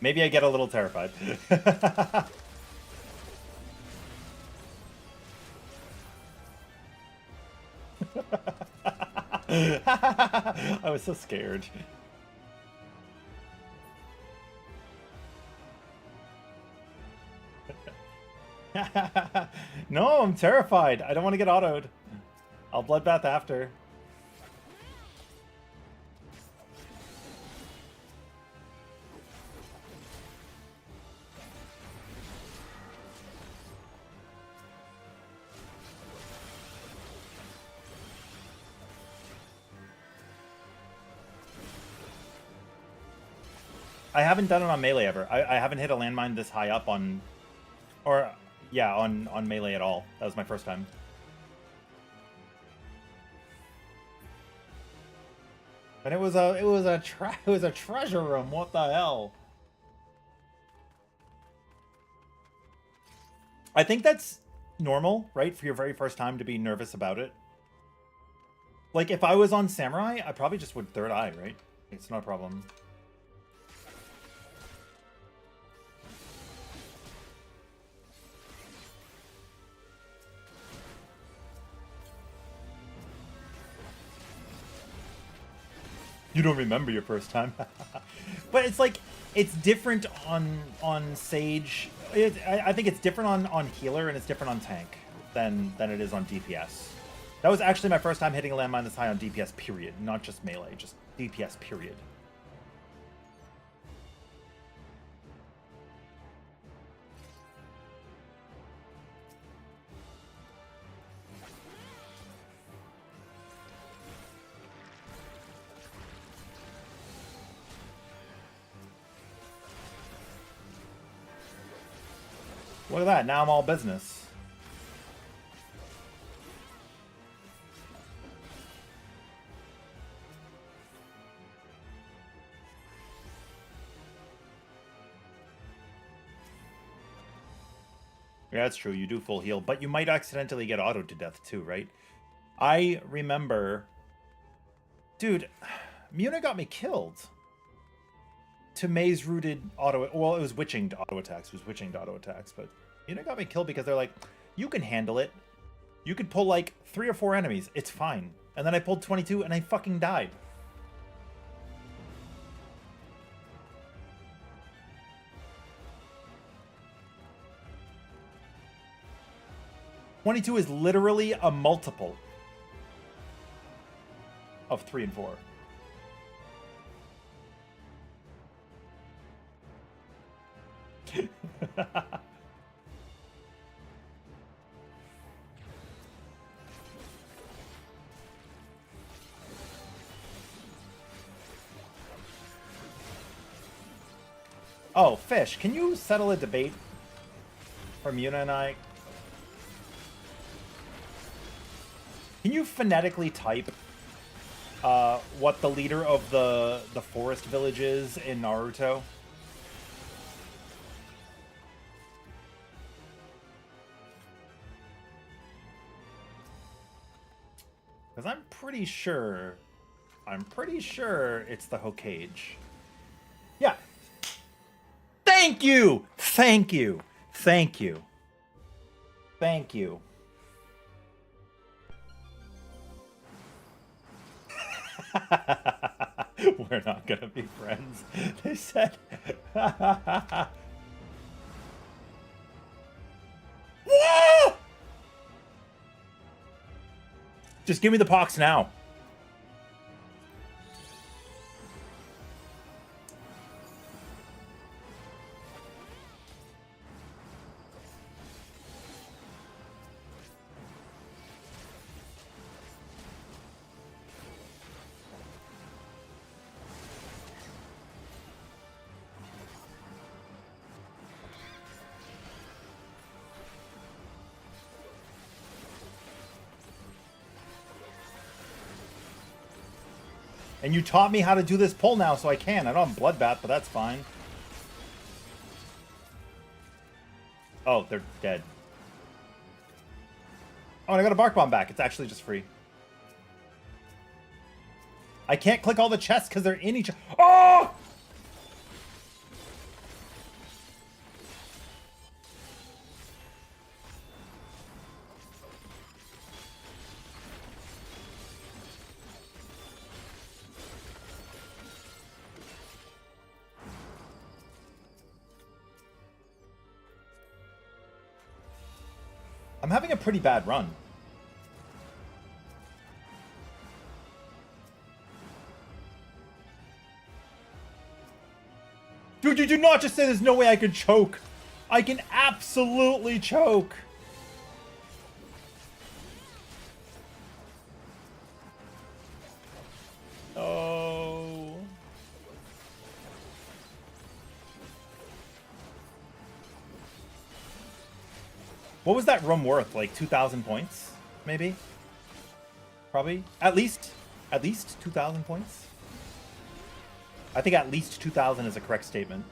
Maybe I get a little terrified. I was so scared. No, I'm terrified. I don't want to get autoed. I'll bloodbath after. I haven't done it on melee ever. I haven't hit a landmine this high up on, or yeah, on melee at all. That was my first time. And it was a treasure room. What the hell? I think that's normal, right? For your very first time to be nervous about it. Like if I was on Samurai, I probably just would third eye, right? It's not a problem. You don't remember your first time. But it's like, it's different on Sage. I think it's different on healer and it's different on tank than it is on DPS. That was actually my first time hitting a landmine this high on DPS, period. Not just melee, just DPS, period. Look at that, now I'm all business. Yeah, that's true, you do full heal, but you might accidentally get auto to death too, right? I remember... Dude, Muna got me killed. To maze-rooted auto... Well, it was witching to auto attacks. It was witching to auto attacks, but Muna got me killed because they're like, you can handle it. You could pull like 3 or 4 enemies. It's fine. And then I pulled 22 and I fucking died. $22 is literally a multiple of 3 and 4. Oh, Fish, can you settle a debate for Muna and I? Can you phonetically type what the leader of the forest village is in Naruto? Because I'm pretty sure it's the Hokage. Yeah. Thank you! Thank you! Thank you. Thank you. We're not gonna be friends. They said. Just give me the pox now. And you taught me how to do this pull now, so I can. I don't have Bloodbath, but that's fine. Oh, they're dead. Oh, and I got a Bark Bomb back. It's actually just free. I can't click all the chests because they're in each... Oh! I'm having a pretty bad run. Dude, you do not just say there's no way I could choke. I can absolutely choke. Oh. What was that room worth? Like 2,000 points, maybe? Probably. At least 2,000 points. I think at least 2,000 is a correct statement.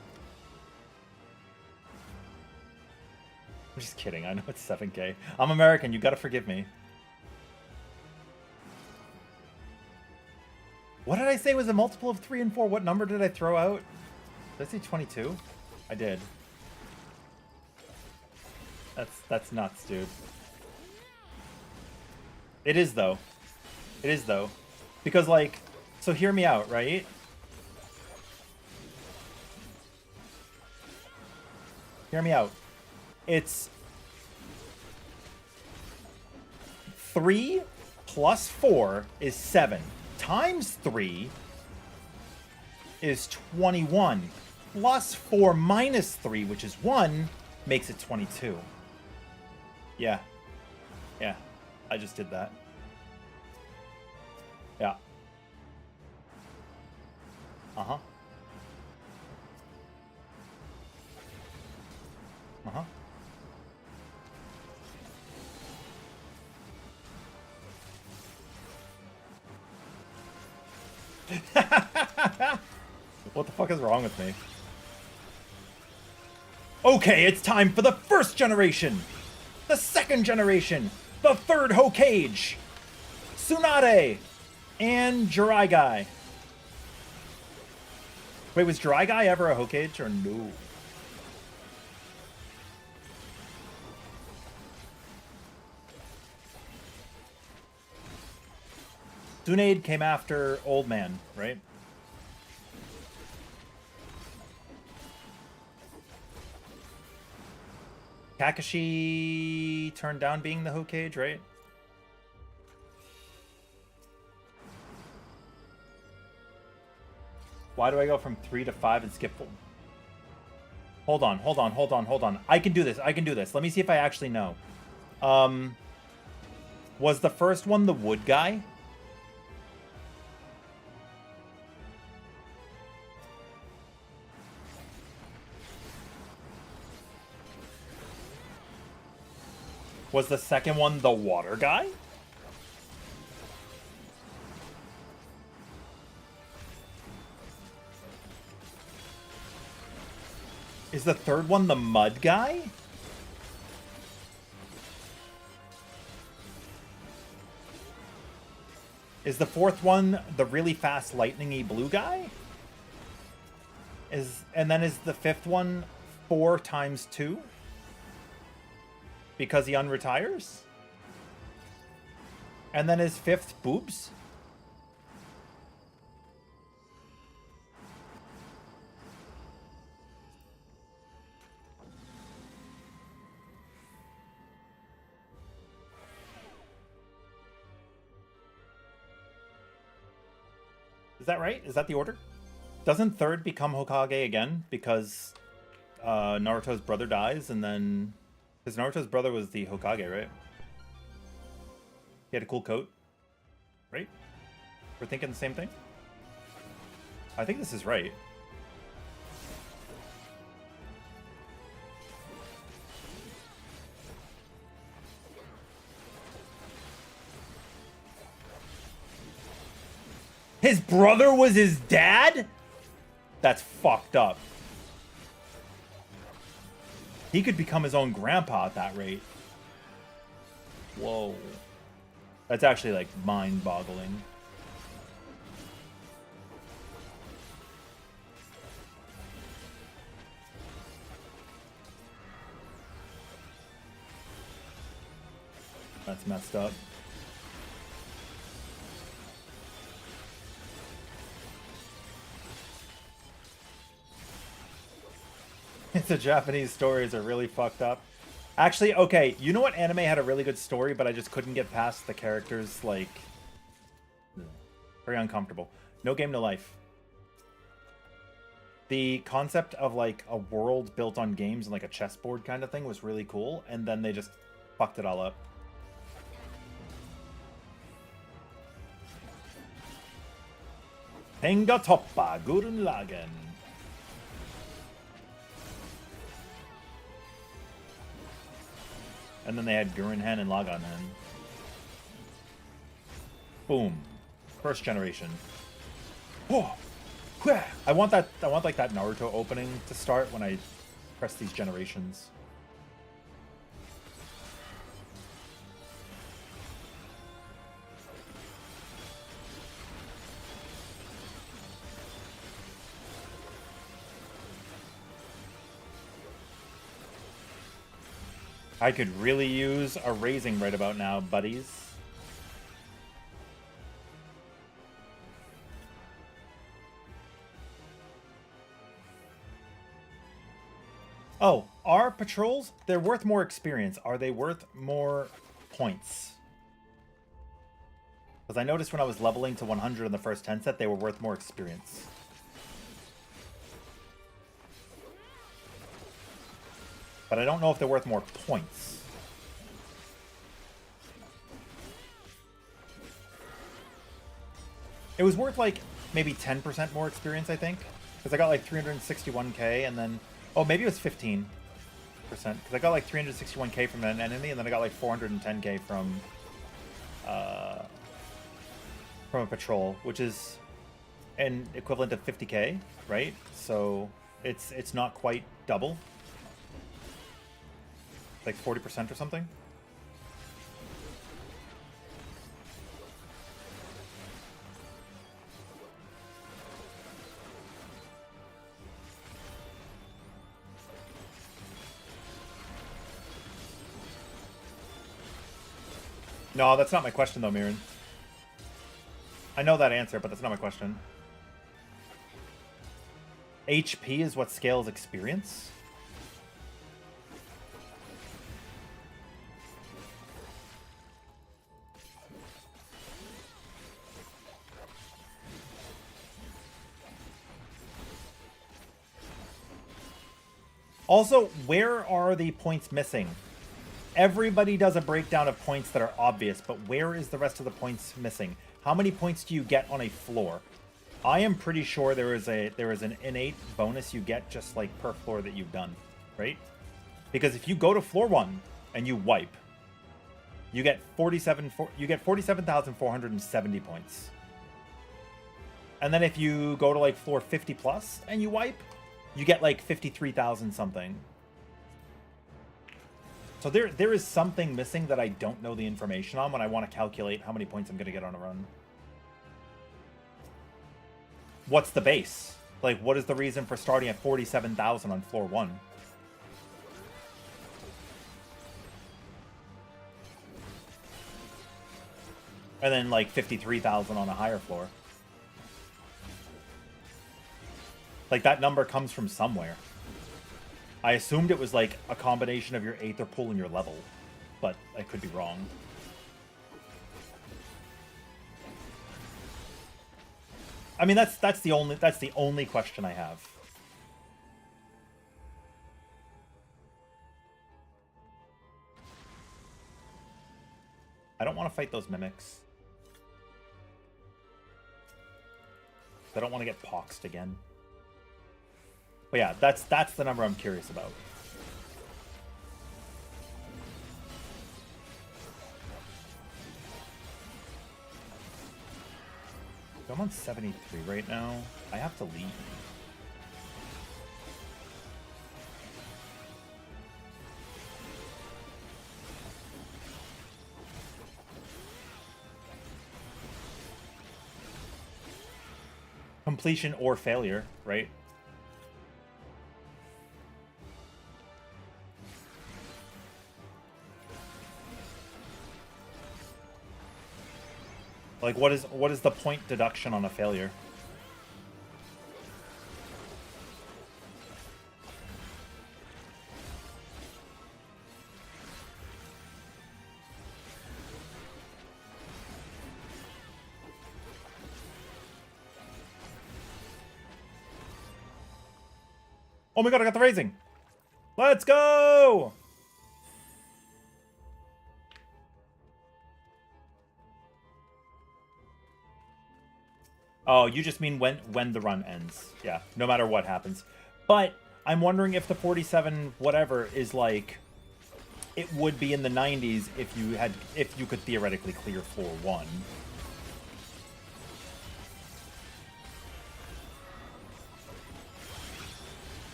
I'm just kidding. I know it's 7K. I'm American. You gotta forgive me. What did I say was a multiple of 3 and 4? What number did I throw out? Did I say 22? I did. That's nuts, dude. It is, though. It is, though. Because, like, so hear me out, right? Hear me out. It's 3 plus 4 is 7. Times 3 is 21. Plus 4 minus 3, which is 1, makes it 22. Yeah. Yeah. I just did that. Yeah. Uh-huh. Uh-huh. What the fuck is wrong with me? Okay, it's time for the first generation! The second generation! The third Hokage! Tsunade! And Jirai Guy. Wait, was Jirai Guy ever a Hokage or no? Tsunade came after Old Man, right? Kakashi turned down being the Hokage, right? Why do I go from 3 to 5 and skip 4? Hold on. I can do this. Let me see if I actually know. Was the first one the wood guy? Was the second one the water guy? Is the third one the mud guy? Is the fourth one the really fast lightning-y blue guy? And then is the fifth one 4 times 2? Because he unretires? And then his fifth boobs? Is that right? Is that the order? Doesn't third become Hokage again because Naruto's brother dies and then... Because Naruto's brother was the Hokage, right? He had a cool coat, right? We're thinking the same thing? I think this is right. His brother was his dad? That's fucked up. He could become his own grandpa at that rate. Whoa. That's actually, like, mind-boggling. That's messed up. The Japanese stories are really fucked up. Actually, okay, you know what anime had a really good story, but I just couldn't get past the characters, like... Very uncomfortable. No Game, No Life. The concept of, like, a world built on games and, like, a chessboard kind of thing was really cool, and then they just fucked it all up. Tenga Toppa Gurren Lagann. And then they had Gurren Hen and Lagann Hen. Boom. First generation. Oh, I want like that Naruto opening to start when I press these generations. I could really use a raising right about now, buddies. Oh, are patrols? They're worth more experience. Are they worth more points? Because I noticed when I was leveling to 100 in the first 10 set, they were worth more experience. But I don't know if they're worth more points. It was worth like maybe 10% more experience, I think. Because I got like 361k and then... Oh, maybe it was 15%. Because I got like 361k from an enemy and then I got like 410k from a patrol, which is and equivalent to 50k, right? So it's not quite double. Like 40% or something. No, that's not my question though, Mirren. I know that answer, but that's not my question. HP is what scales experience? Also, where are the points missing? Everybody does a breakdown of points that are obvious, but where is the rest of the points missing? How many points do you get on a floor? I am pretty sure there is an innate bonus you get just like per floor that you've done, right? Because if you go to floor 1 and you wipe, you get 47,470 points. And then if you go to like floor 50 plus and you wipe, you get like 53,000 something. So there is something missing that I don't know the information on when I want to calculate how many points I'm going to get on a run. What's the base? Like, what is the reason for starting at 47,000 on floor 1? And then like 53,000 on a higher floor. Like, that number comes from somewhere. I assumed it was like a combination of your Aether pool and your level, but I could be wrong. I mean, that's the only question I have. I don't want to fight those mimics. I don't want to get poxed again. But yeah, that's the number I'm curious about. I'm on 73 right now. I have to leave. Completion or failure, right? Like, what is the point deduction on a failure? Oh my god, I got the raising! Let's go! Oh, you just mean when the run ends. Yeah, no matter what happens. But I'm wondering if the 47 whatever is like, it would be in the 90s if you could theoretically clear floor 1.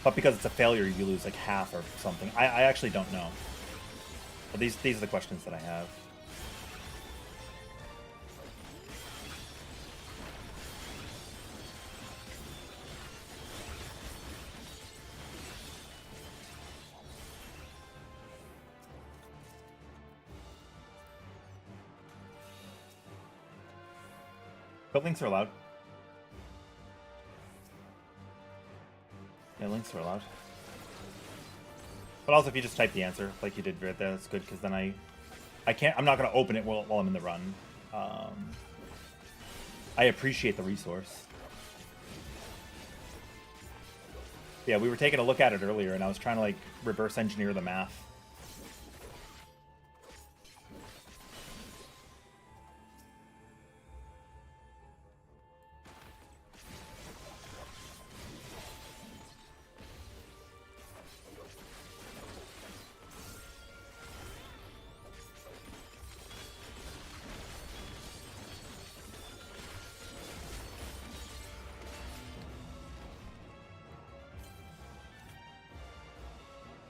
But because it's a failure, you lose like half or something. I actually don't know. But these are the questions that I have. But links are allowed. Yeah, links are allowed. But also, if you just type the answer like you did right there, that's good, because then I'm not going to open it while I'm in the run. I appreciate the resource. Yeah, we were taking a look at it earlier, and I was trying to like reverse engineer the math.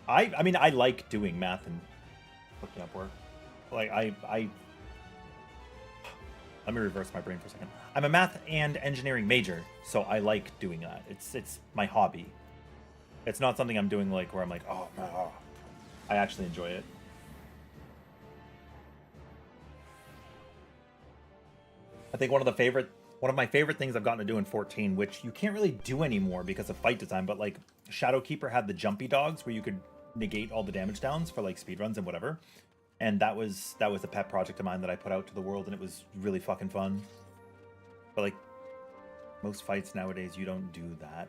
I mean, I like doing math and looking up work. Like, let me reverse my brain for a second. I'm a math and engineering major, so I like doing that. It's my hobby. It's not something I'm doing like where I'm like, oh no. I actually enjoy it. I think one of my favorite things I've gotten to do in 14, which you can't really do anymore because of fight design, but like Shadowkeeper had the jumpy dogs where you could negate all the damage downs for like speedruns and whatever. And that was a pet project of mine that I put out to the world, and it was really fucking fun. But like most fights nowadays, you don't do that.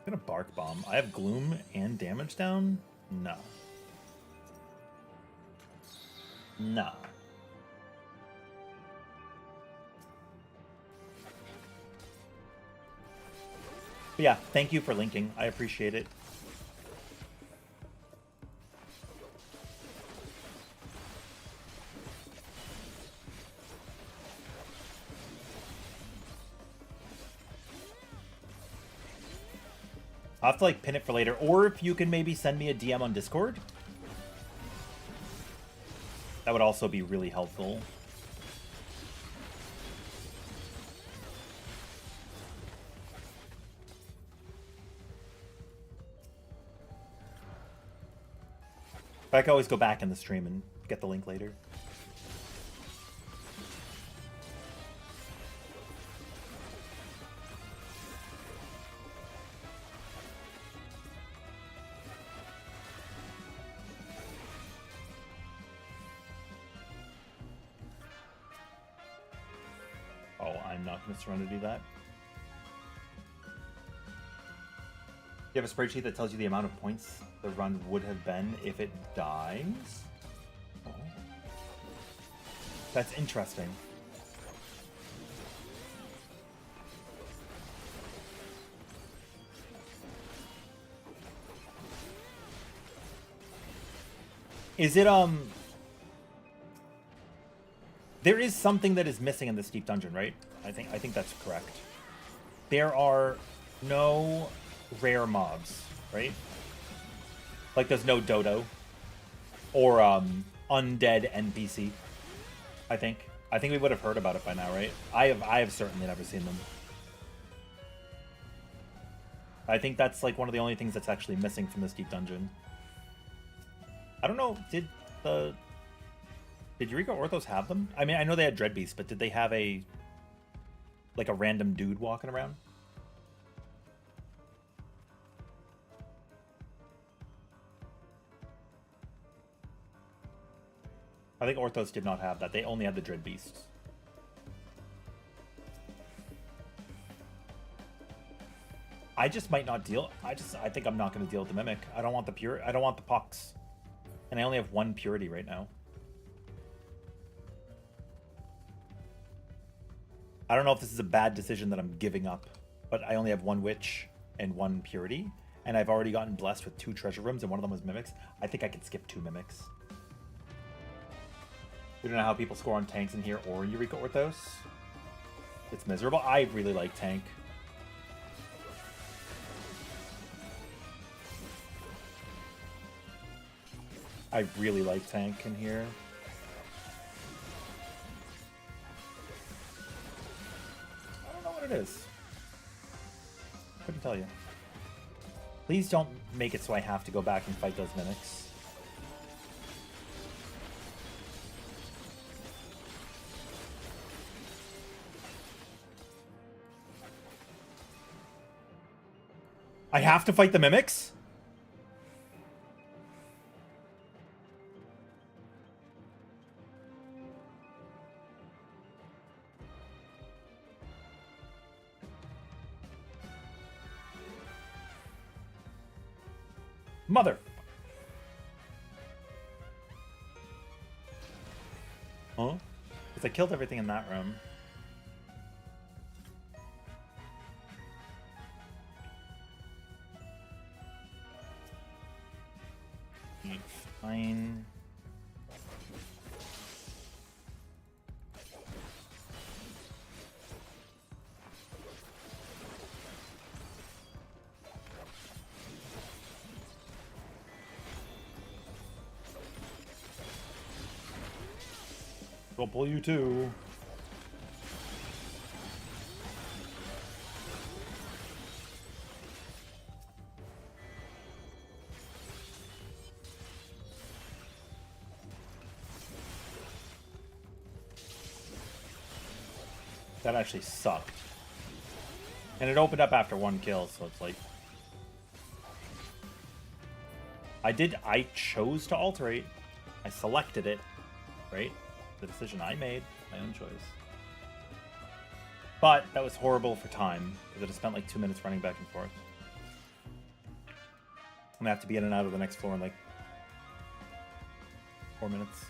I'm gonna Bark Bomb. I have Gloom and damage down? No. No. But yeah, thank you for linking. I appreciate it. I'll have to like pin it for later, or if you can maybe send me a DM on Discord. That would also be really helpful. But I can always go back in the stream and get the link later. Oh, I'm not going to surrender to do that. You have a spreadsheet that tells you the amount of points the run would have been if it dies? Oh. That's interesting. Is it, there is something that is missing in this deep dungeon, right? I think that's correct. There are no rare mobs, right? Like there's no dodo or undead NPC. I think we would have heard about it by now, right? I have certainly never seen them. I think that's like one of the only things that's actually missing from this deep dungeon. I don't know, did Eureka Orthos have them? I mean, I know they had Dreadbeast, but did they have a random dude walking around? I think Orthos did not have that. They only had the Dreadbeasts. I just might not deal. I think I'm not going to deal with the Mimic. I don't want the I don't want the Pucks. And I only have one Purity right now. I don't know if this is a bad decision that I'm giving up, but I only have one Witch and one Purity, and I've already gotten blessed with 2 treasure rooms, and one of them was Mimics. I think I can skip 2 Mimics. We don't know how people score on tanks in here or Eureka Orthos. It's miserable. I really like tank. I really like tank in here. I don't know what it is. Couldn't tell you. Please don't make it so I have to go back and fight those mimics. I have to fight the mimics? Mother. Huh? Because I killed everything in that room. Fine. I'll pull you too. That actually sucked. And it opened up after one kill, so it's like... I chose to alterate. I selected it, right? The decision I made, my own choice. But that was horrible for time, because I spent like 2 minutes running back and forth. I'm gonna have to be in and out of the next floor in like 4 minutes.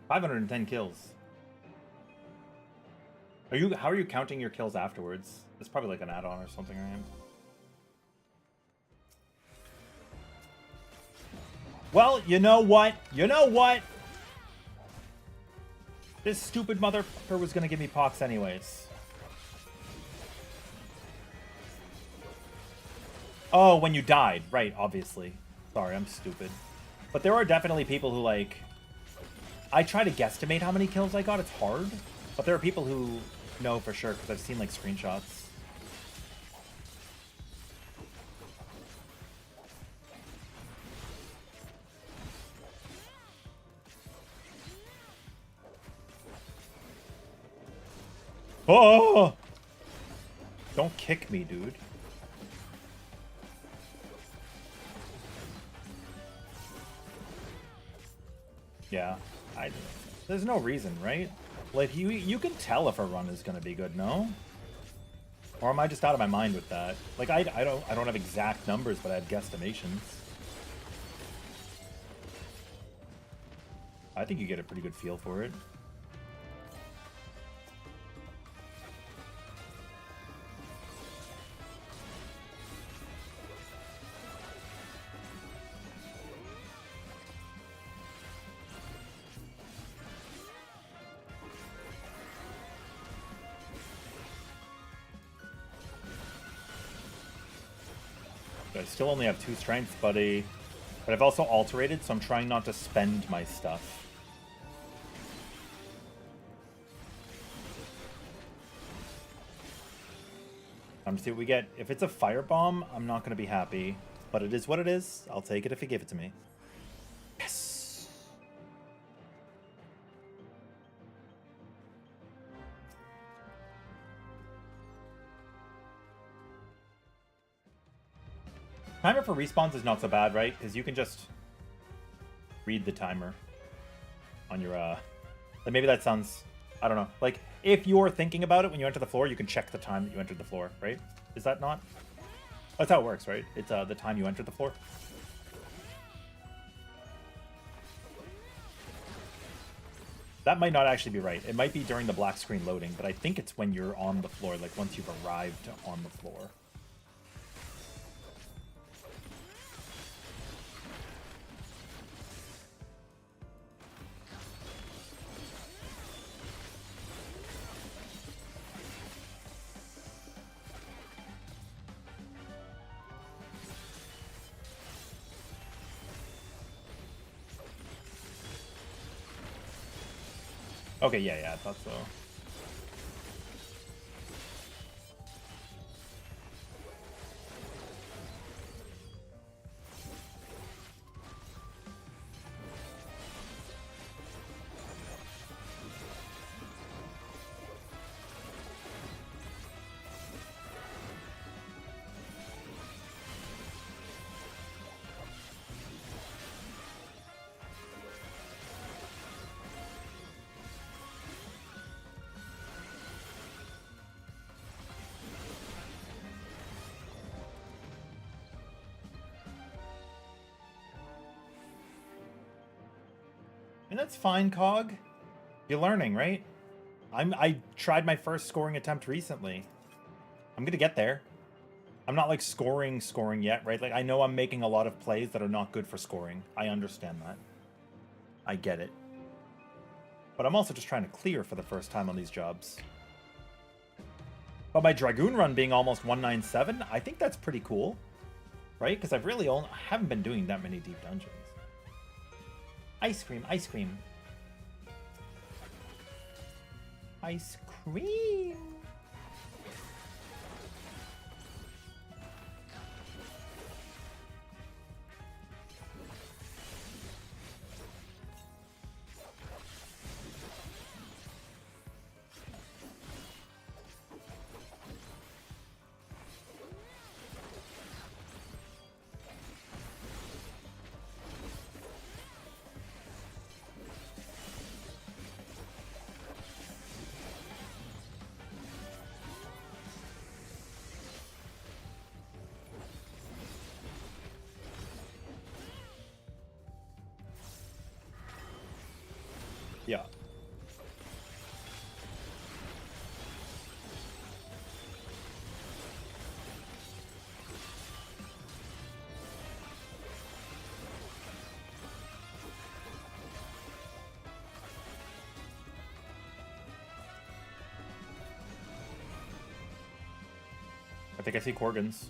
$510 kills. How are you counting your kills afterwards? It's probably like an add-on or something, right? Well, you know what? You know what? This stupid motherfucker was gonna give me pox anyways. Oh, when you died. Right, obviously. Sorry, I'm stupid. But there are definitely people who, like... I try to guesstimate how many kills I got. It's hard. But there are people who know for sure, because I've seen, like, screenshots. Oh! Don't kick me, dude. Yeah. There's no reason, right? Like, you can tell if a run is gonna be good, no? Or am I just out of my mind with that? Like, I don't have exact numbers, but I have guesstimations. I think you get a pretty good feel for it. I still only have 2 strengths, buddy. But I've also alterated, so I'm trying not to spend my stuff. Time to see what we get. If it's a firebomb, I'm not going to be happy. But it is what it is. I'll take it if you give it to me. Yes! Timer for respawns is not so bad, right? Because you can just read the timer on your, like maybe that sounds, I don't know. Like, if you're thinking about it when you enter the floor, you can check the time that you entered the floor, right? Is that not? That's how it works, right? It's the time you entered the floor. That might not actually be right. It might be during the black screen loading, but I think it's when you're on the floor, like once you've arrived on the floor. Okay, yeah, I thought so. And that's fine, Cog. You're learning, right? I tried my first scoring attempt recently. I'm gonna get there. I'm not like scoring yet, right? Like I know I'm making a lot of plays that are not good for scoring. I understand that. I get it. But I'm also just trying to clear for the first time on these jobs. But my Dragoon run being almost 197, I think that's pretty cool. Right? Because I haven't been doing that many deep dungeons. Ice cream, ice cream. Ice cream. Yeah. I think I see Korgans.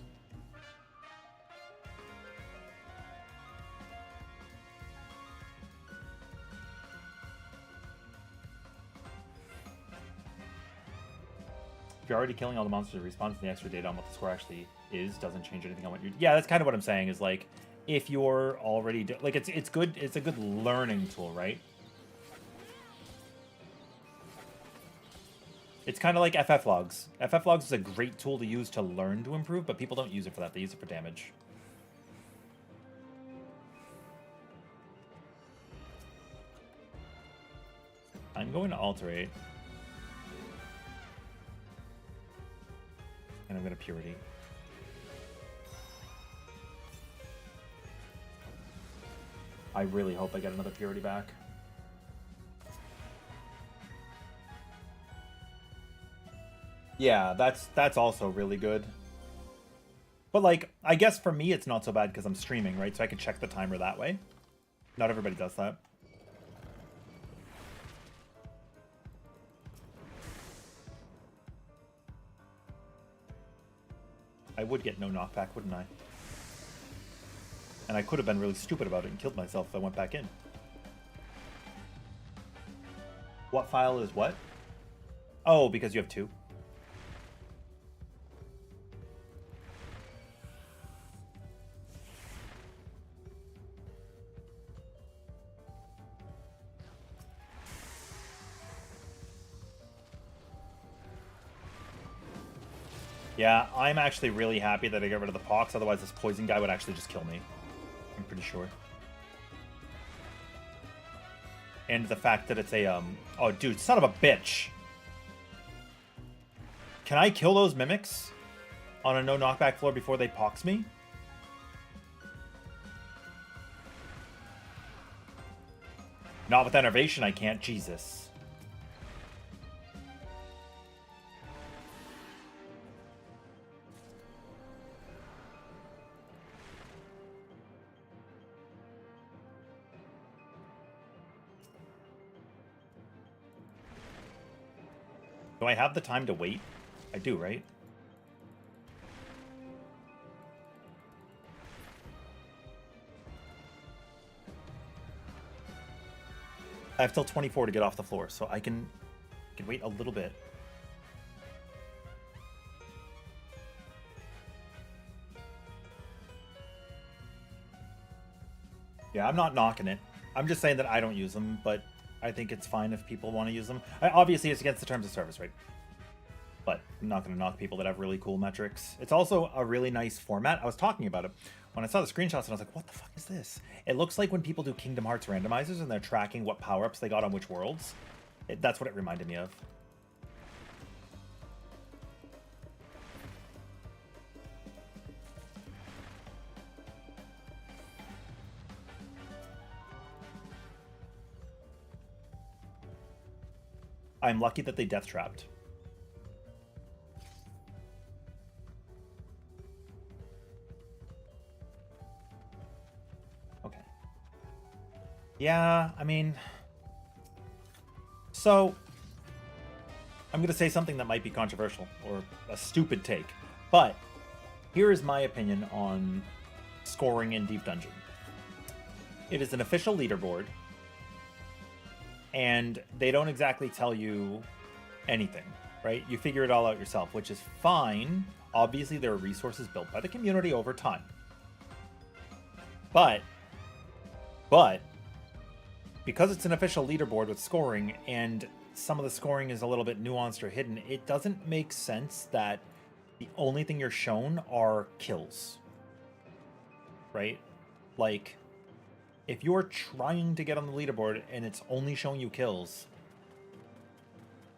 If you're already killing all the monsters, response to the extra data on what the score actually is doesn't change anything on what you. Yeah, that's kind of what I'm saying. Is like, if you're already like, it's good. It's a good learning tool, right? It's kind of like FF logs. FF logs is a great tool to use to learn to improve, but people don't use it for that. They use it for damage. I'm going to alterate. And I'm going to purity. I really hope I get another purity back. Yeah, that's also really good. But like, I guess for me it's not so bad because I'm streaming, right? So I can check the timer that way. Not everybody does that. I would get no knockback, wouldn't I? And I could have been really stupid about it and killed myself if I went back in. What file is what? Oh, because you have two. Yeah, I'm actually really happy that I got rid of the pox, otherwise this poison guy would actually just kill me. I'm pretty sure. And the fact that it's a, oh, dude, son of a bitch! Can I kill those mimics on a no knockback floor before they pox me? Not with enervation, I can't. Jesus. Do I have the time to wait? I do, right? I have till 24 to get off the floor, so I can wait a little bit. Yeah, I'm not knocking it. I'm just saying that I don't use them, but I think it's fine if people want to use them. Obviously, it's against the terms of service, right? But I'm not going to knock people that have really cool metrics. It's also a really nice format. I was talking about it when I saw the screenshots, and I was like, what the fuck is this? It looks like when people do Kingdom Hearts randomizers and they're tracking what power-ups they got on which worlds. That's what it reminded me of. I'm lucky that they death trapped. Yeah, I mean... So, I'm going to say something that might be controversial, or a stupid take, but here is my opinion on scoring in Deep Dungeon. It is an official leaderboard, and they don't exactly tell you anything, right? You figure it all out yourself, which is fine. Obviously, there are resources built by the community over time. But, because it's an official leaderboard with scoring, and some of the scoring is a little bit nuanced or hidden, it doesn't make sense that the only thing you're shown are kills. Right? Like, if you're trying to get on the leaderboard and it's only showing you kills,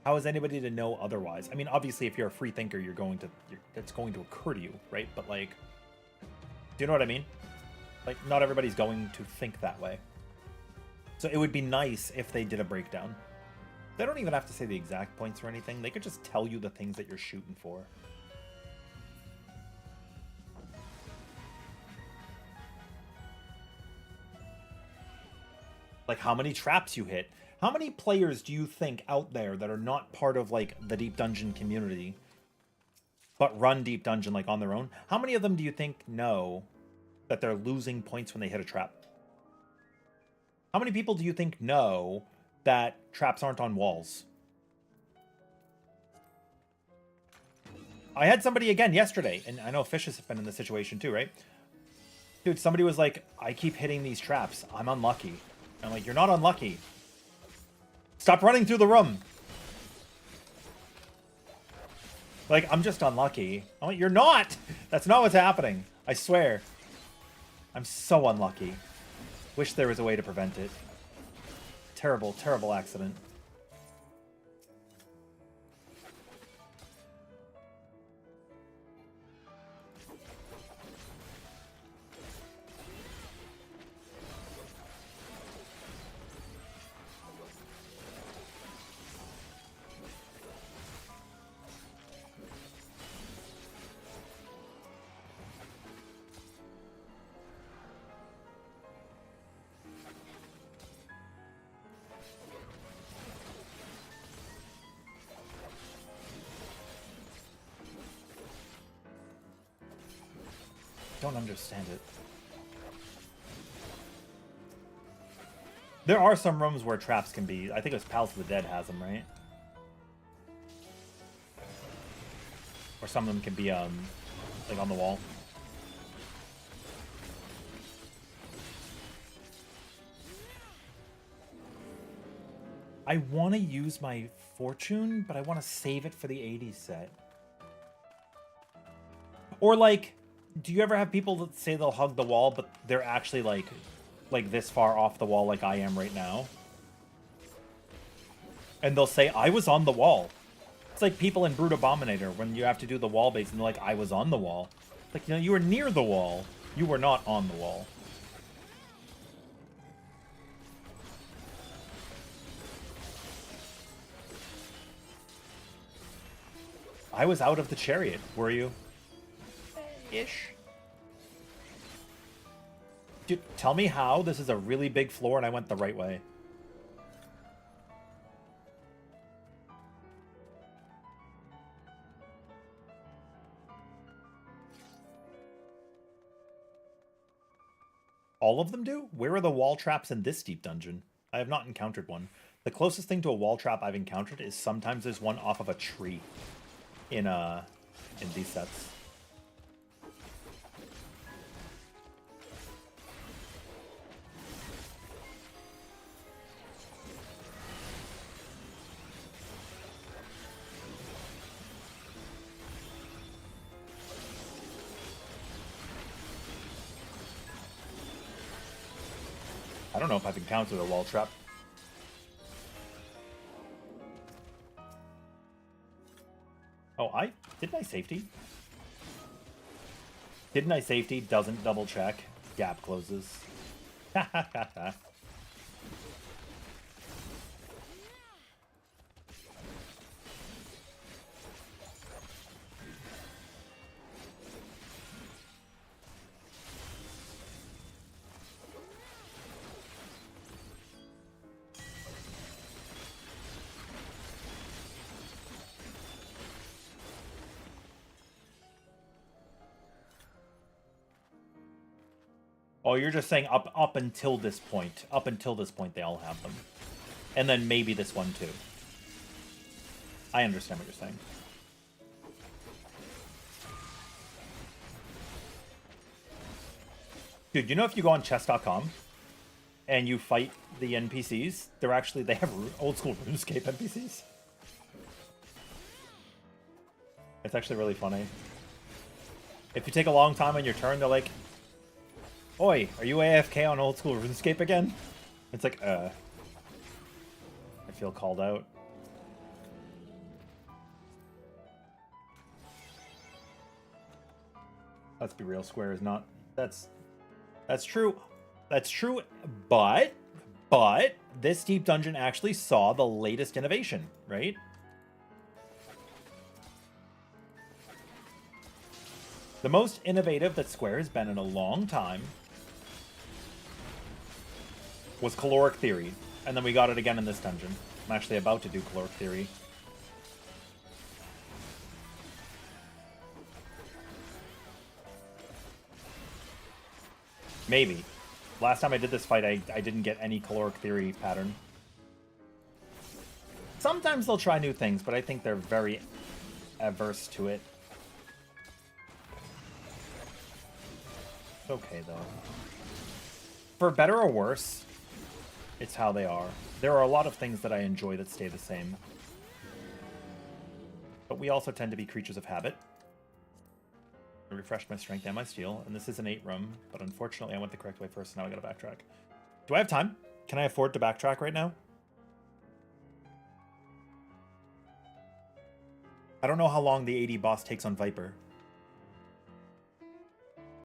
how is anybody to know otherwise? I mean, obviously, if you're a free thinker, it's going to occur to you, right? But, like, do you know what I mean? Like, not everybody's going to think that way. So it would be nice if they did a breakdown. They don't even have to say the exact points or anything. They could just tell you the things that you're shooting for. Like, how many traps you hit. How many players do you think out there that are not part of, like, the Deep Dungeon community, but run Deep Dungeon, like, on their own? How many of them do you think know that they're losing points when they hit a trap? How many people do you think know that traps aren't on walls? I had somebody again yesterday, and I know Fish has been in this situation too, right? Dude, somebody was like, I keep hitting these traps. I'm unlucky. I'm like, you're not unlucky. Stop running through the room. Like, I'm just unlucky. I'm like, you're not. That's not what's happening. I swear. I'm so unlucky. Wish there was a way to prevent it. Terrible, terrible accident. Don't understand it. There are some rooms where traps can be. I think it was Palace of the Dead has them, right? Or some of them can be like on the wall. I want to use my fortune, but I want to save it for the 80s set. Or like, do you ever have people that say they'll hug the wall, but they're actually like this far off the wall like I am right now? And they'll say, I was on the wall. It's like people in Brood Abominator when you have to do the wall base and they're like, I was on the wall. Like, you know, you were near the wall. You were not on the wall. I was out of the chariot, were you? Ish. Dude, tell me how this is a really big floor and I went the right way. All of them do? Where are the wall traps in this deep dungeon? I have not encountered one. The closest thing to a wall trap I've encountered is sometimes there's one off of a tree in these sets. I don't know if I've encountered a wall trap. Oh, didn't I safety? Didn't I safety? Doesn't double check. Gap closes. Ha ha ha ha. Oh, you're just saying up until this point. Up until this point, they all have them. And then maybe this one, too. I understand what you're saying. Dude, you know if you go on chess.com and you fight the NPCs, they have old school RuneScape NPCs. It's actually really funny. If you take a long time on your turn, they're like, "Oi, are you AFK on old school RuneScape again?" It's like, I feel called out. Let's be real, Square is not. That's true. That's true, but this deep dungeon actually saw the latest innovation, right? The most innovative that Square has been in a long time was Caloric Theory, and then we got it again in this dungeon. I'm actually about to do Caloric Theory. Maybe. Last time I did this fight, I didn't get any Caloric Theory pattern. Sometimes they'll try new things, but I think they're very averse to it. It's okay, though. For better or worse, it's how they are. There are a lot of things that I enjoy that stay the same. But we also tend to be creatures of habit. I refreshed my strength and my steel, and this is an 8 room, but unfortunately I went the correct way first, so now I gotta backtrack. Do I have time? Can I afford to backtrack right now? I don't know how long the 80 boss takes on Viper.